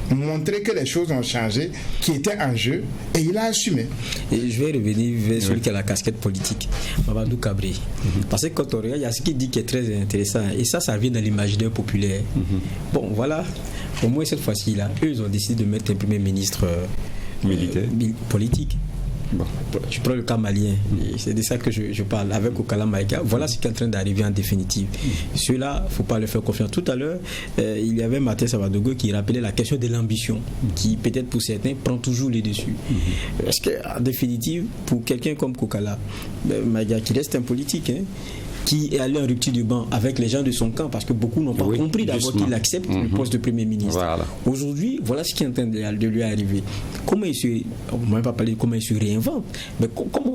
montrer que les choses ont changé, qui était en jeu, et il a assumé. Et je vais revenir vers celui qui a la casquette politique, Mamadou Cabri. Parce que quand on regarde, il y a ce qu'il dit qui est très intéressant, et ça vient dans l'imaginaire populaire. Bon, voilà, au moins cette fois-ci, là, eux, ils ont décidé de mettre un premier ministre militaire, politique. Bon. Je prends le cas malien, c'est de ça que je parle avec Kokala Maïga. Voilà ce qui est en train d'arriver en définitive. Ceux-là, il ne faut pas leur faire confiance. Tout à l'heure, il y avait Martin Savadogo qui rappelait la question de l'ambition, qui peut-être pour certains prend toujours les dessus. Est-ce qu'en définitive, pour quelqu'un comme Kokala Maïga, qui reste un politique, qui est allé en rupture du banc avec les gens de son camp, parce que beaucoup n'ont pas compris d'abord qu'il accepte le poste de Premier ministre. Voilà. Aujourd'hui, voilà ce qui est en train de lui arriver. Comment il se... On ne m'a pas parlé de comment il se réinvente, mais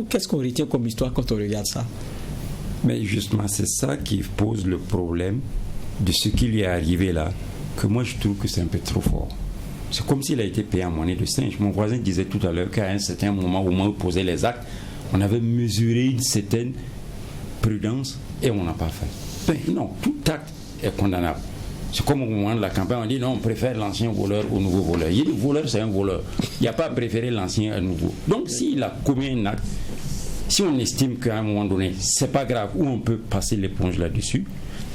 qu'est-ce qu'on retient comme histoire quand on regarde ça? Mais justement, c'est ça qui pose le problème de ce qui lui est arrivé là, que moi je trouve que c'est un peu trop fort. C'est comme s'il a été payé en monnaie de singe. Mon voisin disait tout à l'heure qu'à un certain moment, au moment où il posait les actes, on avait mesuré une certaine prudence et on n'a pas fait. Mais non, tout acte est condamnable. C'est comme au moment de la campagne, on dit non, on préfère l'ancien voleur au nouveau voleur. Il dit le voleur, c'est un voleur. Il n'y a pas à préférer l'ancien à nouveau. Donc s'il a commis un acte, si on estime qu'à un moment donné, c'est pas grave, ou on peut passer l'éponge là-dessus,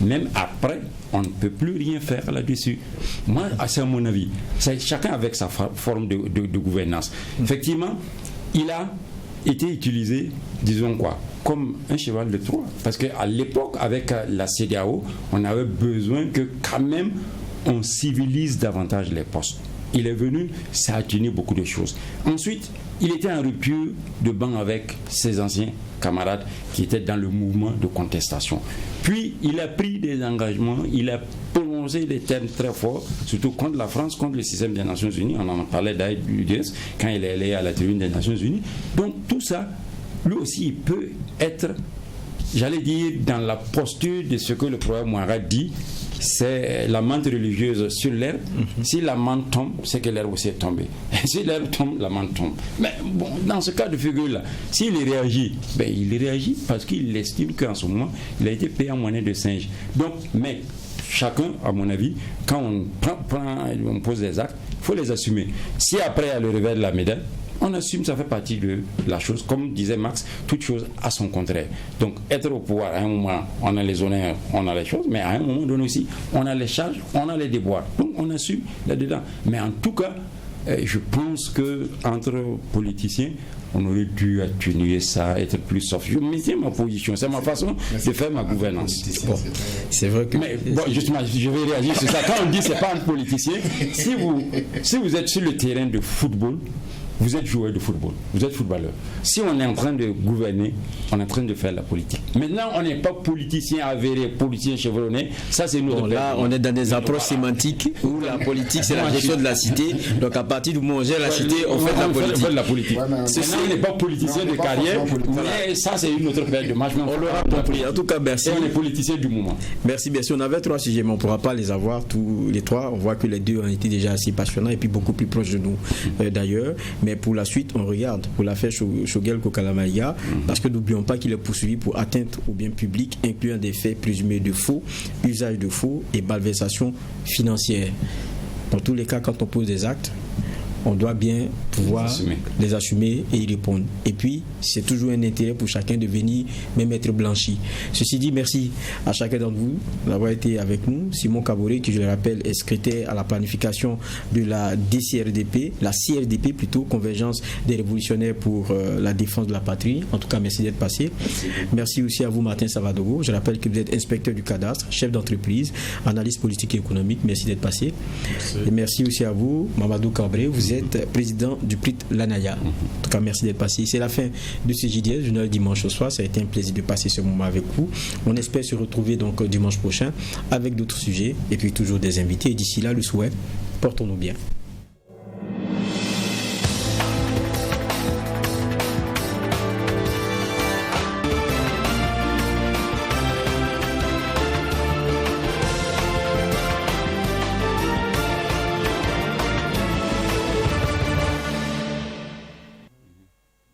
même après, on ne peut plus rien faire là-dessus. Moi, c'est à mon avis. C'est chacun avec sa forme de gouvernance. Effectivement, il a été utilisé, disons quoi, comme un cheval de Troie. Parce qu'à l'époque, avec la CEDEAO, on avait besoin que quand même on civilise davantage les postes. Il est venu, ça a tenu beaucoup de choses. Ensuite, il était en rupture de banc avec ses anciens camarades qui étaient dans le mouvement de contestation. Puis, il a pris des engagements, il a prononcé des termes très forts, surtout contre la France, contre le système des Nations Unies. On en parlait d'ailleurs quand il est allé à la tribune des Nations Unies. Donc, tout ça, lui aussi, il peut être, j'allais dire, dans la posture de ce que le prophète Mohammed dit, c'est la menthe religieuse sur l'herbe. Si la menthe tombe, c'est que l'herbe aussi est tombée. Si l'herbe tombe, la menthe tombe. Mais bon, dans ce cas de figure-là, s'il réagit, il réagit parce qu'il estime qu'en ce moment, il a été payé en monnaie de singe. Donc, mais chacun, à mon avis, quand on pose des actes, il faut les assumer. Si après, il y a le revers de la médaille, on assume, ça fait partie de la chose. Comme disait Max, toute chose a son contraire. Donc, être au pouvoir, à un moment, on a les honneurs, on a les choses, mais à un moment donné aussi, on a les charges, on a les déboires. Donc, on assume là-dedans. Mais en tout cas, je pense qu'entre politiciens, on aurait dû atténuer ça, être plus soft. Je maintiens ma position, c'est ma façon de faire ma gouvernance. Bon, c'est vrai que... Mais bon, justement, je vais réagir sur ça. Quand on dit que ce n'est pas un politicien, si vous êtes sur le terrain de football, vous êtes joueur de football, vous êtes footballeur. Si on est en train de gouverner, on est en train de faire la politique. Maintenant, on n'est pas politicien avéré, politicien chevronné. Ça, c'est notre... Bon, là, on est dans des approches sémantiques où la politique, c'est la gestion de la cité. Donc, à partir du moment où on gère la cité, on fait de la politique. Ceci n'est pas politicien de carrière, mais ça, c'est une autre paire de matchs. On l'aura compris. En tout cas, merci. Et on est politicien du moment. Merci, merci. On avait 3 sujets, mais on ne pourra pas les avoir tous les 3. On voit que les 2 ont été déjà assez passionnants et puis beaucoup plus proches de nous d'ailleurs. Mais pour la suite, on regarde pour l'affaire Choguel Kokalamaïga, parce que n'oublions pas qu'il est poursuivi pour atteinte au bien public, incluant des faits présumés de faux, usage de faux et malversation financière. Dans tous les cas, quand on pose des actes, on doit bien pouvoir les assumer et y répondre. Et puis, c'est toujours un intérêt pour chacun de venir même être blanchi. Ceci dit, merci à chacun d'entre vous d'avoir été avec nous. Simon Kaboré, qui je le rappelle, est secrétaire à la planification de la DCRDP, la CRDP plutôt, Convergence des révolutionnaires pour la défense de la patrie. En tout cas, merci d'être passé. Merci aussi à vous, Martin Savadogo. Je rappelle que vous êtes inspecteur du cadastre, chef d'entreprise, analyste politique et économique. Merci d'être passé. Merci. Et merci aussi à vous, Mamadou Cabré. Vous êtes président du PRIT Lanaya. En tout cas, merci d'être passé. C'est la fin de ce JDS, journal dimanche au soir. Ça a été un plaisir de passer ce moment avec vous. On espère se retrouver donc dimanche prochain avec d'autres sujets et puis toujours des invités. Et d'ici là, le souhait, portons-nous bien.